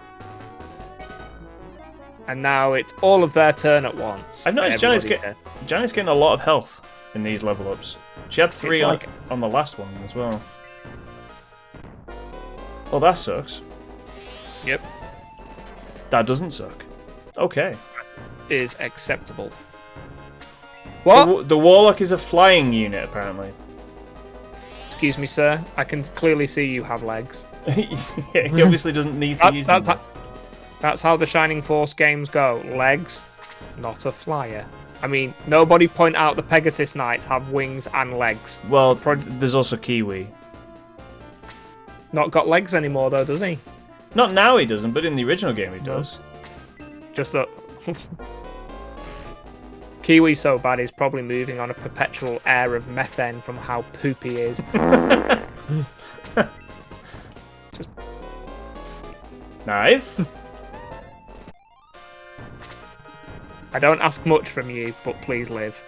Speaker 2: And now it's all of their turn at once.
Speaker 1: I've noticed Janet's getting a lot of health in these level ups. She had 3 on the last one as well. Well, that sucks.
Speaker 2: Yep.
Speaker 1: That doesn't suck. Okay.
Speaker 2: Is acceptable. What?
Speaker 1: The Warlock is a flying unit, apparently.
Speaker 2: Excuse me, sir. I can clearly see you have legs.
Speaker 1: Yeah, he obviously doesn't need to use them.
Speaker 2: That's how the Shining Force games go. Legs, not a flyer. I mean, nobody point out the Pegasus Knights have wings and legs.
Speaker 1: Well, there's also Kiwi.
Speaker 2: Not got legs anymore, though, does he?
Speaker 1: Not now he doesn't, but in the original game he does.
Speaker 2: Just that... Kiwi's so bad he's probably moving on a perpetual air of methane from how poop he is. Just...
Speaker 1: Nice.
Speaker 2: I don't ask much from you, but please live.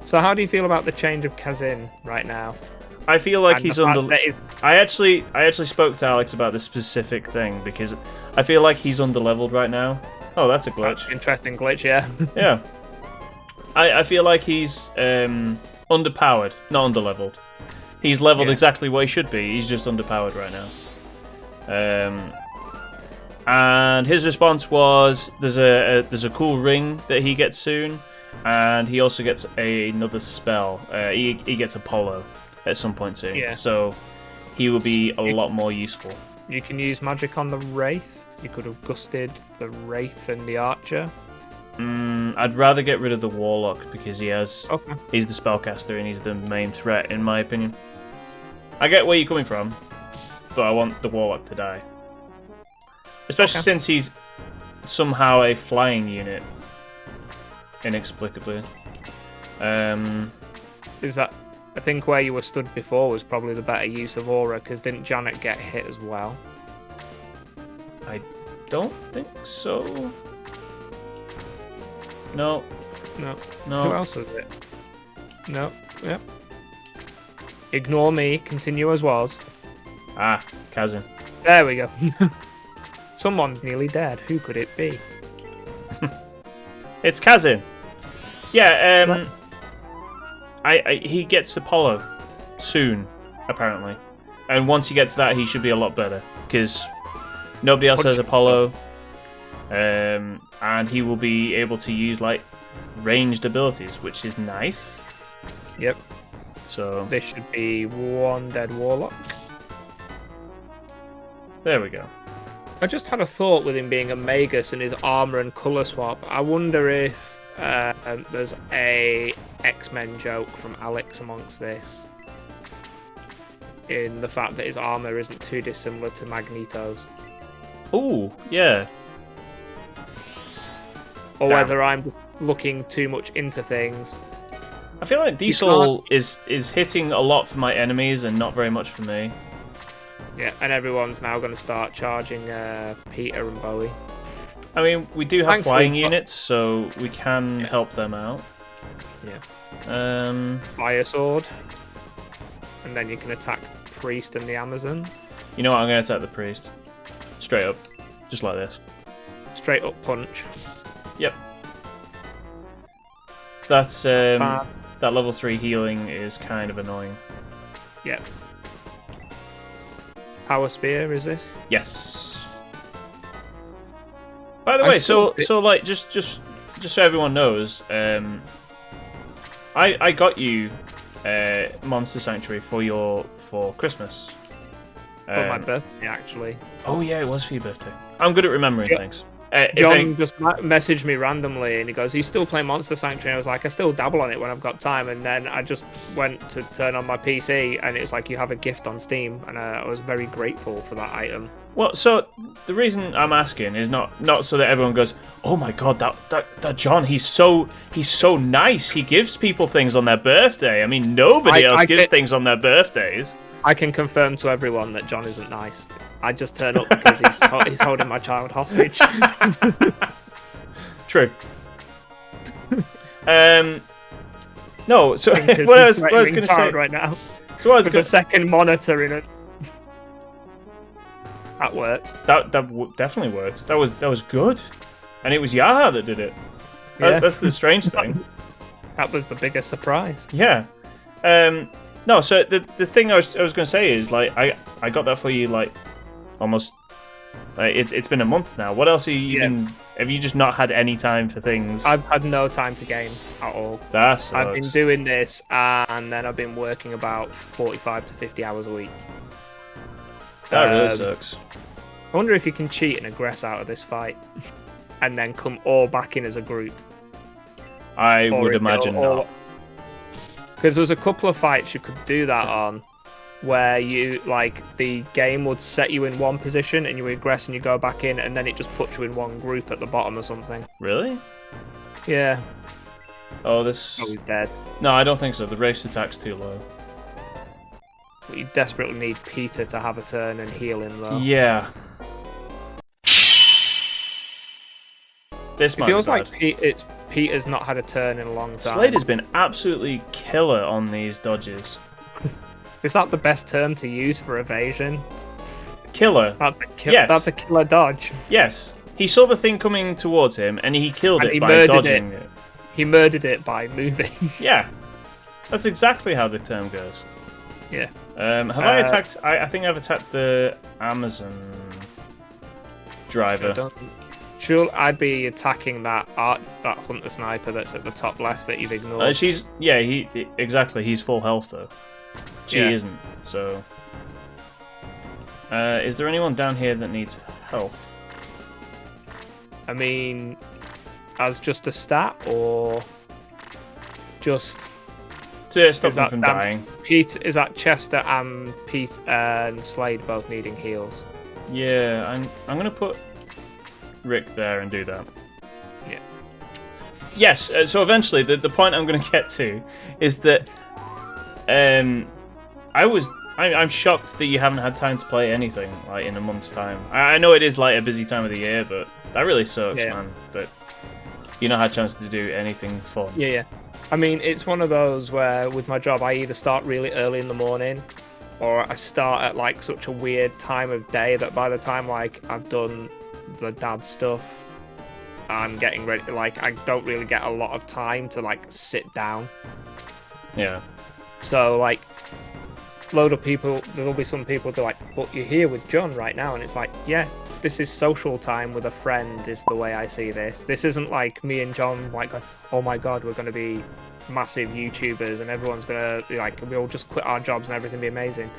Speaker 2: So how do you feel about the change of Kazin right now?
Speaker 1: I feel like
Speaker 2: And
Speaker 1: he's
Speaker 2: the fact
Speaker 1: under.
Speaker 2: that it's-
Speaker 1: I actually spoke to Alex about this specific thing because I feel like he's underleveled right now. Oh, that's a glitch.
Speaker 2: Interesting glitch, yeah.
Speaker 1: Yeah. I feel like he's underpowered, not underleveled. He's leveled exactly what he should be. He's just underpowered right now. And his response was, "There's a cool ring that he gets soon, and he also gets another spell. He gets Apollo at some point soon.
Speaker 2: Yeah.
Speaker 1: So he will be a lot more useful."
Speaker 2: You can use magic on the Wraith. You could have gusted the Wraith and the Archer.
Speaker 1: I'd rather get rid of the Warlock because he's the spellcaster and he's the main threat in my opinion. I get where you're coming from, but I want the Warlock to die. Especially since he's somehow a flying unit. Inexplicably.
Speaker 2: Is that... I think where you were stood before was probably the better use of Aura, because didn't Janet get hit as well?
Speaker 1: I don't think so. No.
Speaker 2: No.
Speaker 1: No.
Speaker 2: Who else was it? No. Yep. Ignore me. Continue as was.
Speaker 1: Ah, Kazin.
Speaker 2: There we go. Someone's nearly dead. Who could it be?
Speaker 1: It's Kazin. Yeah, he gets Apollo soon, apparently. And once he gets that, he should be a lot better. Because nobody else has Apollo. And he will be able to use, like, ranged abilities, which is nice.
Speaker 2: Yep.
Speaker 1: So
Speaker 2: This should be one dead Warlock.
Speaker 1: there we go.
Speaker 2: I just had a thought with him being a Magus and his armor and color swap. I wonder if there's a X-Men joke from Alex amongst this, in the fact that his armor isn't too dissimilar to Magneto's,
Speaker 1: Ooh, yeah.
Speaker 2: or
Speaker 1: Damn.
Speaker 2: whether I'm looking too much into things.
Speaker 1: I feel like Diesel is hitting a lot for my enemies and not very much for me.
Speaker 2: Yeah, and everyone's now going to start charging Peter and Bowie.
Speaker 1: I mean, we do have
Speaker 2: Thankfully,
Speaker 1: flying
Speaker 2: but-
Speaker 1: units, so we can help them out.
Speaker 2: Yeah. Fire Sword. And then you can attack Priest and the Amazon.
Speaker 1: You know what? I'm going to attack the priest. Straight up. Just like this.
Speaker 2: Straight up punch.
Speaker 1: Yep. That's, that level 3 healing is kind of annoying.
Speaker 2: Yep. Power Spear, is this?
Speaker 1: Yes. By the way, so like, just so everyone knows, I got you Monster Sanctuary for Christmas.
Speaker 2: For my birthday, actually.
Speaker 1: Oh yeah, it was for your birthday. I'm good at remembering things.
Speaker 2: John just messaged me randomly and he goes, "He's still playing Monster Sanctuary." I was like, "I still dabble on it when I've got time." And then I just went to turn on my PC and it was like, "You have a gift on Steam," and I was very grateful for that item.
Speaker 1: Well, so the reason I'm asking is not so that everyone goes, "Oh my god, that John, he's so nice. He gives people things on their birthday." I mean, nobody else gives things on their birthdays.
Speaker 2: I can confirm to everyone that John isn't nice. I just turn up because he's holding my child hostage.
Speaker 1: True. No, so what I was going to say
Speaker 2: right now.
Speaker 1: So what I was
Speaker 2: There's a second monitor in it. That worked.
Speaker 1: That definitely worked. That was good, and it was Yaha that did it.
Speaker 2: Yeah.
Speaker 1: That's the strange thing.
Speaker 2: That was the biggest surprise.
Speaker 1: Yeah. No, so the thing I was going to say is, like, I got that for you, like, almost. It's been a month now. What else have you been? Have you just not had any time for things?
Speaker 2: I've had no time to game at all.
Speaker 1: That sucks.
Speaker 2: I've been doing this, and then I've been working about 45 to 50 hours a week.
Speaker 1: That really sucks.
Speaker 2: I wonder if you can cheat and aggress out of this fight, and then come all back in as a group.
Speaker 1: I would imagine not.
Speaker 2: Because there was a couple of fights you could do that on, where you, like, the game would set you in one position and you aggress and you go back in, and then it just puts you in one group at the bottom or something.
Speaker 1: Really?
Speaker 2: Yeah.
Speaker 1: Oh, this.
Speaker 2: Oh, he's dead.
Speaker 1: No, I don't think so. The Wraith's attack's too low.
Speaker 2: But you desperately need Peter to have a turn and heal him, though.
Speaker 1: Yeah. This
Speaker 2: It feels like Peter's not had a turn in a long time.
Speaker 1: Slade has been absolutely killer on these dodges.
Speaker 2: Is that the best term to use for evasion?
Speaker 1: Killer. Yes.
Speaker 2: That's a killer dodge.
Speaker 1: Yes. He saw the thing coming towards him, and he killed
Speaker 2: And
Speaker 1: it
Speaker 2: he
Speaker 1: by
Speaker 2: murdered
Speaker 1: dodging
Speaker 2: it.
Speaker 1: it.
Speaker 2: He murdered it by moving.
Speaker 1: Yeah. That's exactly how the term goes.
Speaker 2: Yeah.
Speaker 1: Have I attacked... I think I've attacked the Amazon driver.
Speaker 2: Sure, I'd be attacking that hunter sniper that's at the top left that you've ignored.
Speaker 1: Exactly. He's full health, though. She isn't, so... is there anyone down here that needs health?
Speaker 2: I mean, as just a stat, or just
Speaker 1: to stop them from dying?
Speaker 2: Pete, is that Chester and Pete and Slade both needing heals?
Speaker 1: Yeah, I'm gonna put Rick there and do that.
Speaker 2: Yeah.
Speaker 1: Yes. So eventually, the point I'm gonna get to is that I'm shocked that you haven't had time to play anything like in a month's time. I know it is like a busy time of the year, but that really sucks, man. That you not had a chance to do anything fun.
Speaker 2: Yeah. I mean, it's one of those where with my job, I either start really early in the morning, or I start at like such a weird time of day that by the time like I've done the dad stuff, I'm getting ready. Like I don't really get a lot of time to like sit down.
Speaker 1: Yeah.
Speaker 2: So like. Load of people, there'll be some people that are like, but you're here with John right now, and it's like, yeah, this is social time with a friend is the way I see this. This isn't like me and John like, oh my god, we're going to be massive YouTubers and everyone's going to be like, we'll just quit our jobs and everything be amazing.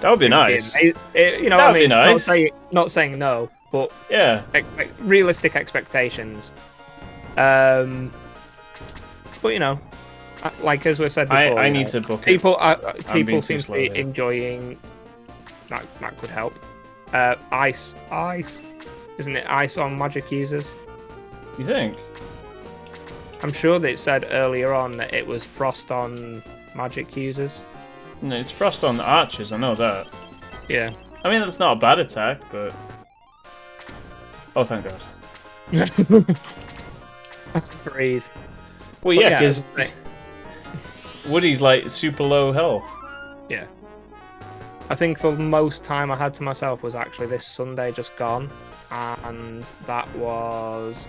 Speaker 1: That would be nice.
Speaker 2: You know
Speaker 1: that
Speaker 2: what I
Speaker 1: would
Speaker 2: mean?
Speaker 1: be nice.
Speaker 2: Not saying no, but
Speaker 1: yeah,
Speaker 2: realistic expectations. But you know, like as we said before,
Speaker 1: I need to book it.
Speaker 2: People seem to be enjoying. That could help. Ice, isn't it? Ice on magic users.
Speaker 1: You think?
Speaker 2: I'm sure that it said earlier on that it was frost on magic users.
Speaker 1: No, it's frost on archers. I know that.
Speaker 2: Yeah.
Speaker 1: I mean, that's not a bad attack, but oh, thank God.
Speaker 2: Breathe.
Speaker 1: Well, yeah, because Woody's like super low health.
Speaker 2: Yeah. I think the most time I had to myself was actually this Sunday just gone, and that was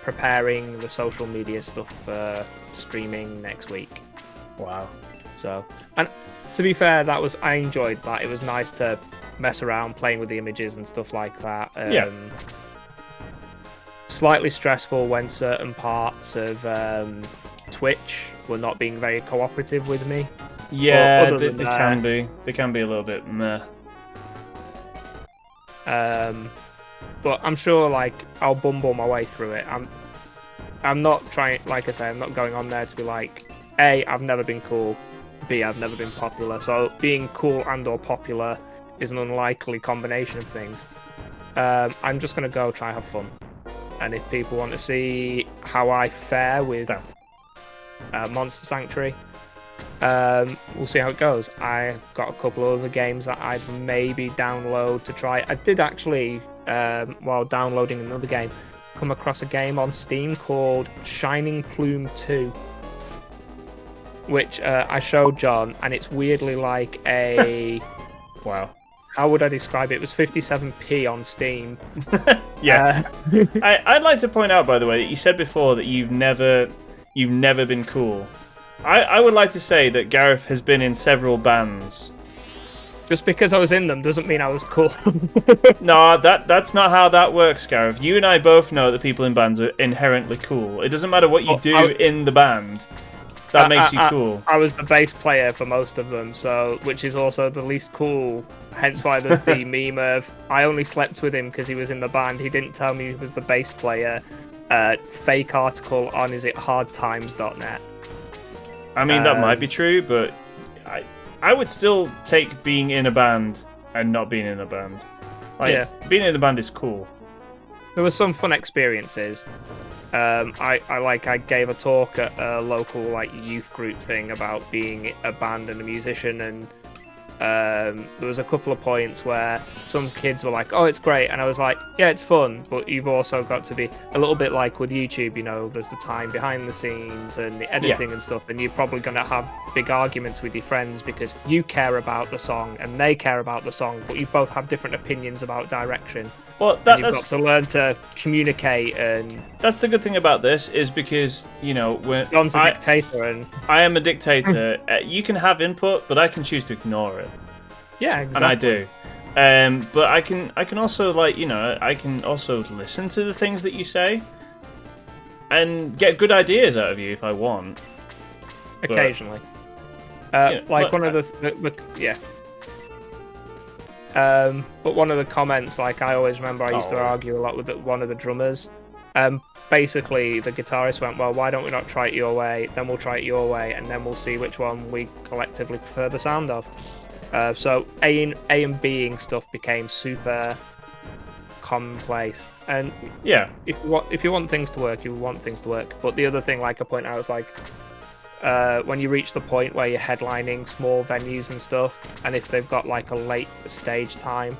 Speaker 2: preparing the social media stuff for streaming next week.
Speaker 1: Wow.
Speaker 2: So, and to be fair, I enjoyed that. It was nice to mess around playing with the images and stuff like that.
Speaker 1: Yeah.
Speaker 2: Slightly stressful when certain parts of Twitch were not being very cooperative with me.
Speaker 1: Yeah, they can be. They can be a little bit meh.
Speaker 2: But I'm sure, like, I'll bumble my way through it. I'm not trying, like I say, I'm not going on there to be like, A, I've never been cool, B, I've never been popular. So being cool and or popular is an unlikely combination of things. I'm just going to go try and have fun. And if people want to see how I fare with Monster Sanctuary, we'll see how it goes. I've got a couple of other games that I'd maybe download to try. I did actually, while downloading another game, come across a game on Steam called Shining Plume 2, which I showed John, and it's weirdly like a...
Speaker 1: Wow.
Speaker 2: How would I describe it? It was 57p on Steam.
Speaker 1: Yeah. I'd like to point out, by the way, that you said before that you've never been cool. I would like to say that Gareth has been in several bands.
Speaker 2: Just because I was in them doesn't mean I was cool.
Speaker 1: No, that's not how that works, Gareth. You and I both know that people in bands are inherently cool. It doesn't matter what you do in the band. That makes you cool.
Speaker 2: I was the bass player for most of them, so which is also the least cool. Hence why there's the meme of, I only slept with him because he was in the band. He didn't tell me he was the bass player. Fake article on hardtimes.net.
Speaker 1: I mean, that might be true, but I would still take being in a band and not being in a band. Like, being in the band is cool.
Speaker 2: There were some fun experiences. I gave a talk at a local like youth group thing about being a band and a musician, and there was a couple of points where some kids were like, "Oh, it's great," and I was like, "Yeah, it's fun," but you've also got to be a little bit like with YouTube. You know, there's the time behind the scenes and the editing and stuff, and you're probably going to have big arguments with your friends because you care about the song and they care about the song, but you both have different opinions about direction.
Speaker 1: Well,
Speaker 2: you've got to learn to communicate, and
Speaker 1: that's the good thing about this is because when
Speaker 2: John's a dictator, and
Speaker 1: I am a dictator. You can have input, but I can choose to ignore it.
Speaker 2: Yeah, exactly.
Speaker 1: And I do. But I can also I can also listen to the things that you say and get good ideas out of you if I want.
Speaker 2: Occasionally, but one of the yeah. But one of the comments, like I always remember, I used to argue a lot with one of the drummers. Basically, the guitarist went, "Well, why don't we not try it your way? Then we'll try it your way, and then we'll see which one we collectively prefer the sound of." So A and Bing stuff became super commonplace. And
Speaker 1: yeah,
Speaker 2: if you want things to work, you want things to work. But the other thing, like I point out, is like when you reach the point where you're headlining small venues and stuff, and if they've got like a late stage time,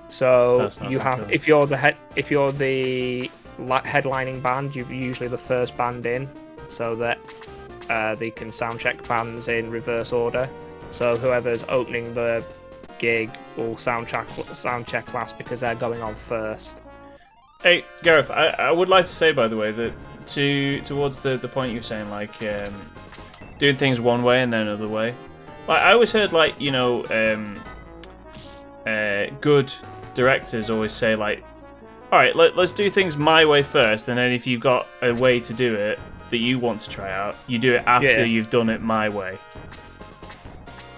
Speaker 2: so you have if you're the headlining band, you're usually the first band in, so that they can soundcheck bands in reverse order. So whoever's opening the gig will soundcheck last because they're going on first.
Speaker 1: Hey Gareth, I would like to say, by the way, that towards the point you're saying, like doing things one way and then another way. Like I always heard, like good directors always say, like, all right, let's do things my way first, and then if you've got a way to do it that you want to try out, you do it after you've done it my way.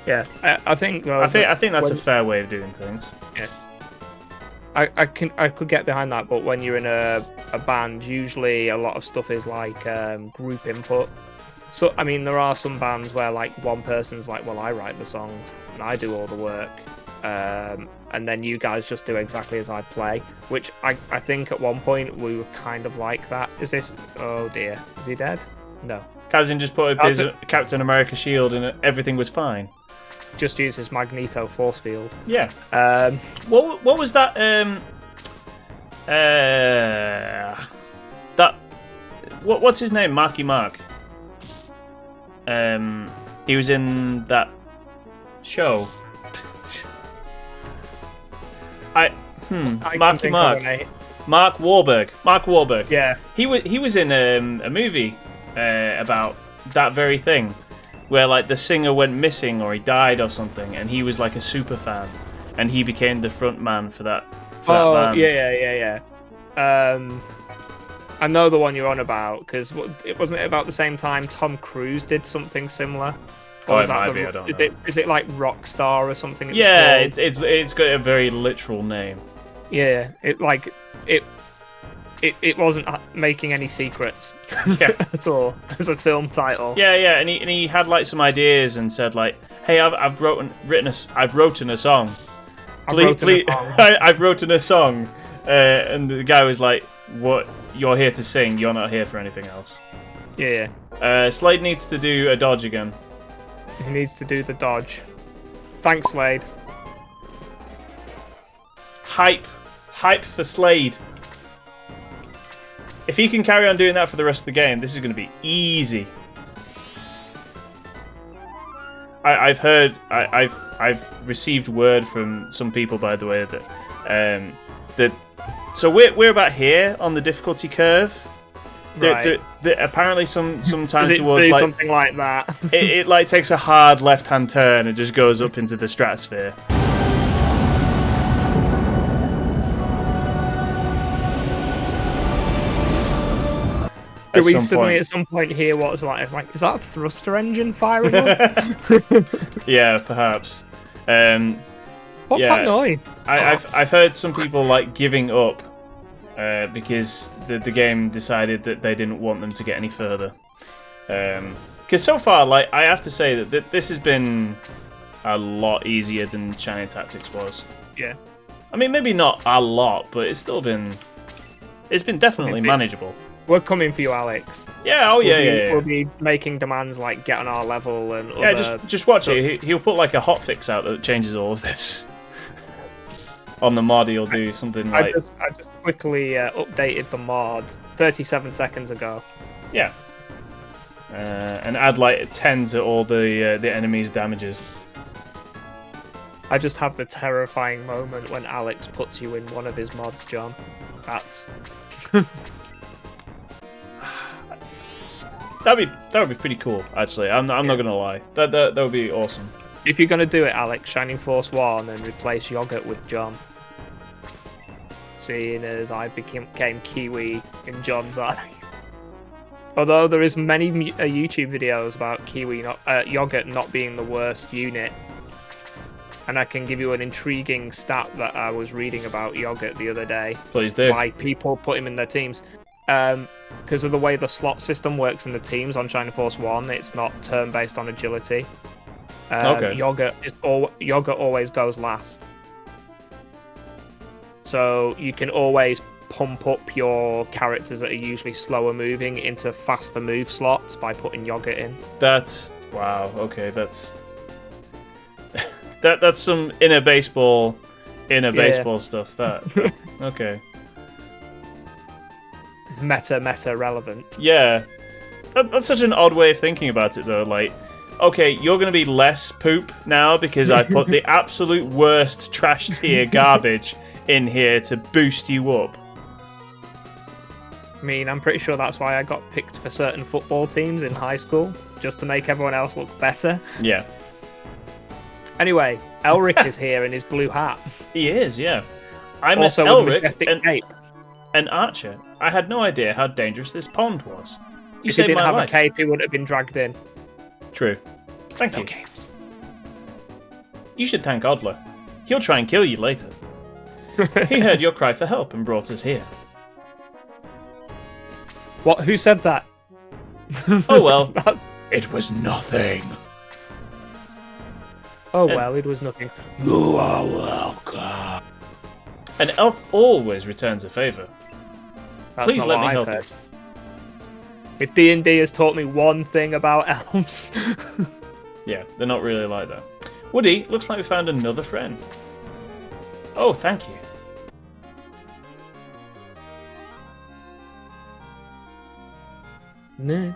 Speaker 2: Yeah, I think
Speaker 1: that's a fair way of doing things.
Speaker 2: Yeah. I could get behind that, but when you're in a band, usually a lot of stuff is like group input. So I mean, there are some bands where like one person's like, "Well, I write the songs and I do all the work," and then you guys just do exactly as I play. Which I think at one point we were kind of like that. Is this? Oh dear, is he dead? No.
Speaker 1: Kazin just put up his Captain America shield and everything was fine.
Speaker 2: Just use his Magneto force field.
Speaker 1: Yeah. What was that? What's his name? Marky Mark. He was in that show. Marky Mark. Mark Wahlberg. Mark Wahlberg.
Speaker 2: Yeah.
Speaker 1: He was in a movie about that very thing, where like the singer went missing or he died or something, and he was like a super fan, and he became the front man for that band.
Speaker 2: Yeah. I know the one you're on about, because it wasn't about the same time Tom Cruise did something similar.
Speaker 1: Or it might be. I don't know.
Speaker 2: Is it like Rockstar or something?
Speaker 1: Yeah, it's got a very literal name.
Speaker 2: Yeah, it wasn't making any secrets at all as a film title.
Speaker 1: Yeah, and he had like some ideas and said like, "Hey, I've written a song. I've written a song." And the guy was like, "What? You're here to sing. You're not here for anything else."
Speaker 2: Yeah.
Speaker 1: Slade needs to do a dodge again.
Speaker 2: He needs to do the dodge. Thanks, Slade.
Speaker 1: Hype for Slade. If he can carry on doing that for the rest of the game, this is going to be easy. I've heard, I've received word from some people, by the way, that so we're about here on the difficulty curve.
Speaker 2: Right.
Speaker 1: Apparently, sometime
Speaker 2: Does it
Speaker 1: towards
Speaker 2: do
Speaker 1: like
Speaker 2: something like that.
Speaker 1: it like takes a hard left-hand turn and just goes up into the stratosphere.
Speaker 2: Do we suddenly at some point hear what it's like? It's like, is that a thruster engine firing up?
Speaker 1: Yeah, perhaps.
Speaker 2: What's that noise?
Speaker 1: I've heard some people like giving up because the game decided that they didn't want them to get any further. Because so far, like I have to say that this has been a lot easier than Shining Tactics was.
Speaker 2: Yeah.
Speaker 1: I mean, maybe not a lot, but it's definitely manageable.
Speaker 2: We're coming for you, Alex.
Speaker 1: Yeah,
Speaker 2: We'll be making demands like get on our level and
Speaker 1: just watch it. He'll put like a hotfix out that changes all of this. On the mod, he'll do something like...
Speaker 2: I just quickly updated the mod 37 seconds ago.
Speaker 1: Yeah. And add like 10 to all the enemy's damages.
Speaker 2: I just have the terrifying moment when Alex puts you in one of his mods, John. That's...
Speaker 1: That would be pretty cool, actually. I'm not gonna lie. That would be awesome.
Speaker 2: If you're gonna do it, Alex, Shining Force 1 and replace Yogurt with John. Seeing as I became Kiwi in John's eye. Although there is many YouTube videos about Yogurt not being the worst unit. And I can give you an intriguing stat that I was reading about Yogurt the other day.
Speaker 1: Please do.
Speaker 2: Why people put him in their teams. Because of the way the slot system works in the teams on Shining Force 1, it's not turn-based on agility.
Speaker 1: Okay.
Speaker 2: Yogurt always goes last. So you can always pump up your characters that are usually slower moving into faster move slots by putting Yogurt in.
Speaker 1: That's... Wow, okay, that's... that's some inner baseball stuff, that. Okay.
Speaker 2: Meta relevant.
Speaker 1: Yeah. That's such an odd way of thinking about it, though. Like, okay, you're going to be less poop now because I put the absolute worst trash tier garbage in here to boost you up.
Speaker 2: I mean, I'm pretty sure that's why I got picked for certain football teams in high school, just to make everyone else look better.
Speaker 1: Yeah.
Speaker 2: Anyway, Elric is here in his blue hat.
Speaker 1: He is, yeah. I'm
Speaker 2: also
Speaker 1: Elric, an archer. I had no idea how dangerous this pond was.
Speaker 2: If he didn't have a cape, he wouldn't have been dragged in.
Speaker 1: True. Thank you.
Speaker 2: Games.
Speaker 1: You should thank Odler. He'll try and kill you later. He heard your cry for help and brought us here.
Speaker 2: What? Who said that?
Speaker 1: Oh well. It was nothing.
Speaker 2: Oh well, it was nothing.
Speaker 1: You are welcome. An elf always returns a favour.
Speaker 2: That's
Speaker 1: Please let me help you.
Speaker 2: If D&D has taught me one thing about elves...
Speaker 1: Yeah, they're not really like that. Woody, looks like we found another friend. Oh, thank you.
Speaker 2: No.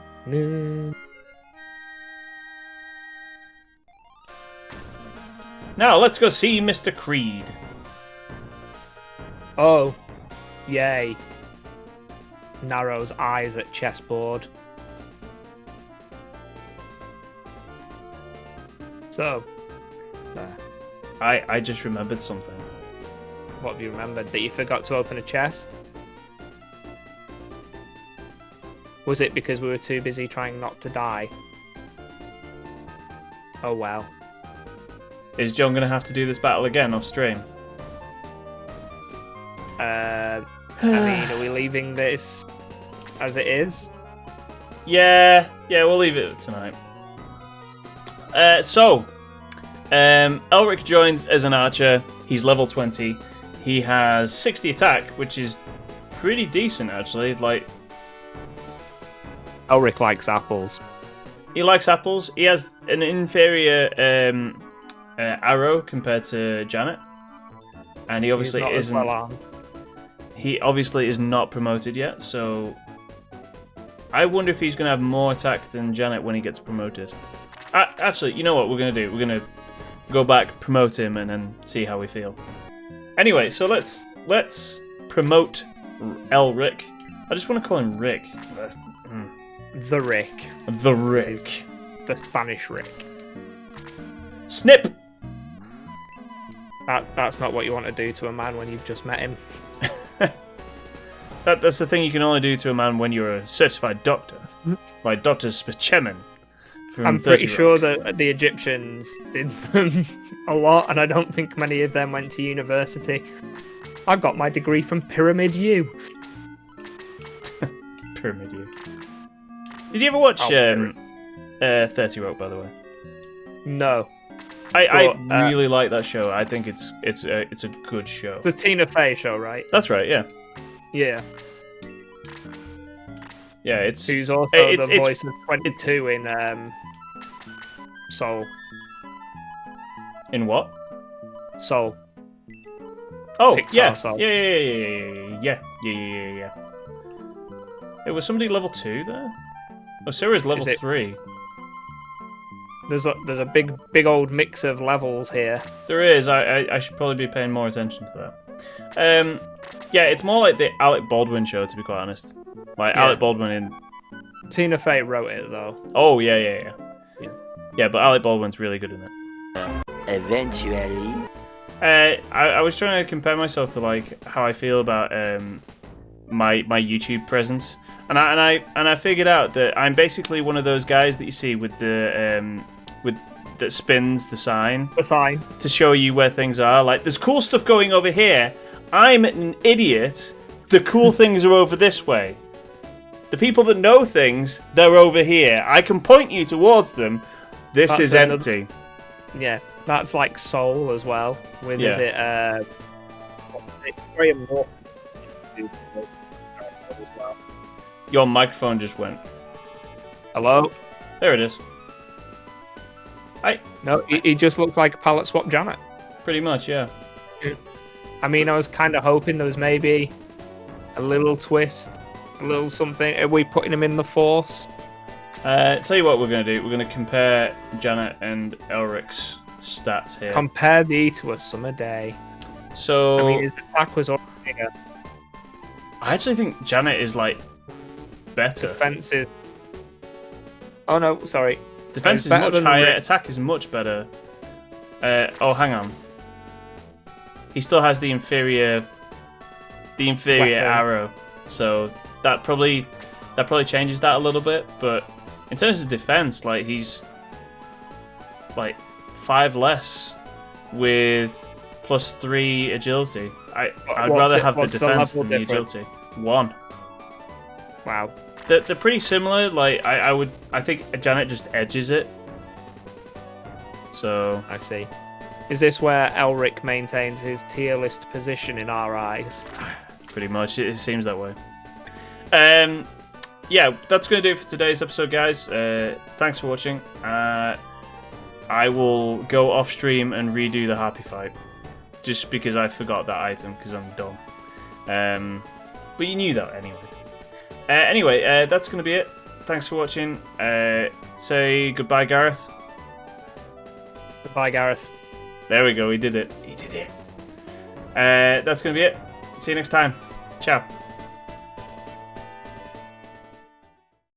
Speaker 1: Now, let's go see Mr. Creed.
Speaker 2: Oh, yay. Narrows eyes at chessboard. So, there.
Speaker 1: I just remembered something.
Speaker 2: What have you remembered? That you forgot to open a chest? Was it because we were too busy trying not to die? Oh well.
Speaker 1: Is John going to have to do this battle again off stream?
Speaker 2: I mean, are we leaving this as it is?
Speaker 1: Yeah, we'll leave it tonight. Elric joins as an archer. He's level 20. He has 60 attack, which is pretty decent, actually. Like,
Speaker 2: Elric likes apples.
Speaker 1: He likes apples. He has an inferior arrow compared to Janet, and he obviously isn't.
Speaker 2: Well armed.
Speaker 1: He obviously is not promoted yet, so I wonder if he's going to have more attack than Janet when he gets promoted. Actually, you know what we're going to do? We're going to go back, promote him, and then see how we feel. Anyway, so let's promote Elric. I just want to call him Rick.
Speaker 2: The Rick.
Speaker 1: The Rick.
Speaker 2: The Spanish Rick.
Speaker 1: Snip!
Speaker 2: That's not what you want to do to a man when you've just met him.
Speaker 1: That's the thing you can only do to a man when you're a certified doctor. Like Dr. Spachemin.
Speaker 2: I'm pretty sure that the Egyptians did them a lot, and I don't think many of them went to university. I've got my degree from Pyramid U.
Speaker 1: Pyramid U. Did you ever watch 30 Rock, by the way?
Speaker 2: No.
Speaker 1: I really like that show. I think it's a good show.
Speaker 2: The Tina Fey show, right?
Speaker 1: That's right, yeah.
Speaker 2: Yeah.
Speaker 1: Yeah, it's
Speaker 2: who's also
Speaker 1: it's-
Speaker 2: the voice of 22 in Soul.
Speaker 1: in what?
Speaker 2: Soul.
Speaker 1: Oh,
Speaker 2: Pixar
Speaker 1: yeah.
Speaker 2: Soul.
Speaker 1: Yeah. It was somebody level 2 there? Oh, Sarah's level
Speaker 2: Is it-
Speaker 1: 3.
Speaker 2: There's a big old mix of levels here.
Speaker 1: There is. I should probably be paying more attention to that. Yeah, it's more like the Alec Baldwin show, to be quite honest. Like,
Speaker 2: Yeah.
Speaker 1: Alec Baldwin in...
Speaker 2: Tina Fey wrote it though.
Speaker 1: Oh, yeah.
Speaker 2: Yeah.
Speaker 1: Yeah, but Alec Baldwin's really good in it.
Speaker 4: Eventually.
Speaker 1: I was trying to compare myself to like how I feel about my YouTube presence, and I figured out that I'm basically one of those guys that you see with the that spins the sign
Speaker 2: The sign.
Speaker 1: to show you where things are. Like, there's cool stuff going over here. I'm an idiot. The cool things are over this way. The people that know things, they're over here. I can point you towards them. This
Speaker 2: That's
Speaker 1: is
Speaker 2: another-
Speaker 1: empty.
Speaker 2: Yeah, that's like Soul as well. With
Speaker 1: Yeah.
Speaker 2: is it it's Graham Norton who's the voice of the character as well.
Speaker 1: Your microphone just went.
Speaker 2: Hello?
Speaker 1: There it is.
Speaker 2: No, he just looks like a palette swap Janet.
Speaker 1: Pretty much, yeah.
Speaker 2: I mean, I was kind of hoping there was maybe a little twist, a little something. Are we putting him in the Force?
Speaker 1: Tell you what we're going to do. We're going to compare Janet and Elric's stats here.
Speaker 2: Compare thee to a summer day.
Speaker 1: So,
Speaker 2: I mean, his attack was already bigger.
Speaker 1: I actually think Janet is, like, better.
Speaker 2: Defense is... Oh no, sorry.
Speaker 1: Defense
Speaker 2: It's
Speaker 1: is
Speaker 2: better
Speaker 1: much
Speaker 2: than
Speaker 1: higher.
Speaker 2: Wraith.
Speaker 1: Attack is much better. Oh, hang on. He still has the inferior
Speaker 2: Weapon.
Speaker 1: arrow, so that probably changes that a little bit. But in terms of defense, like, he's like 5 less with +3 agility. I'd
Speaker 2: What's
Speaker 1: rather
Speaker 2: it-
Speaker 1: have the
Speaker 2: what's the
Speaker 1: defense
Speaker 2: level
Speaker 1: than the
Speaker 2: difference?
Speaker 1: agility. 1.
Speaker 2: Wow.
Speaker 1: They're pretty similar. Like, I think Janet just edges it. So
Speaker 2: I see. Is this where Elric maintains his tier list position in our eyes?
Speaker 1: pretty much it seems that way. Yeah, that's going to do it for today's episode, guys. Thanks for watching. I will go off stream and redo the Harpy fight, just because I forgot that item because I'm dumb. But you knew that anyway. Anyway, that's going to be it. Thanks for watching. Say goodbye, Gareth.
Speaker 2: Goodbye, Gareth.
Speaker 1: There we go. He did it. He did it. That's going to be it. See you next time. Ciao.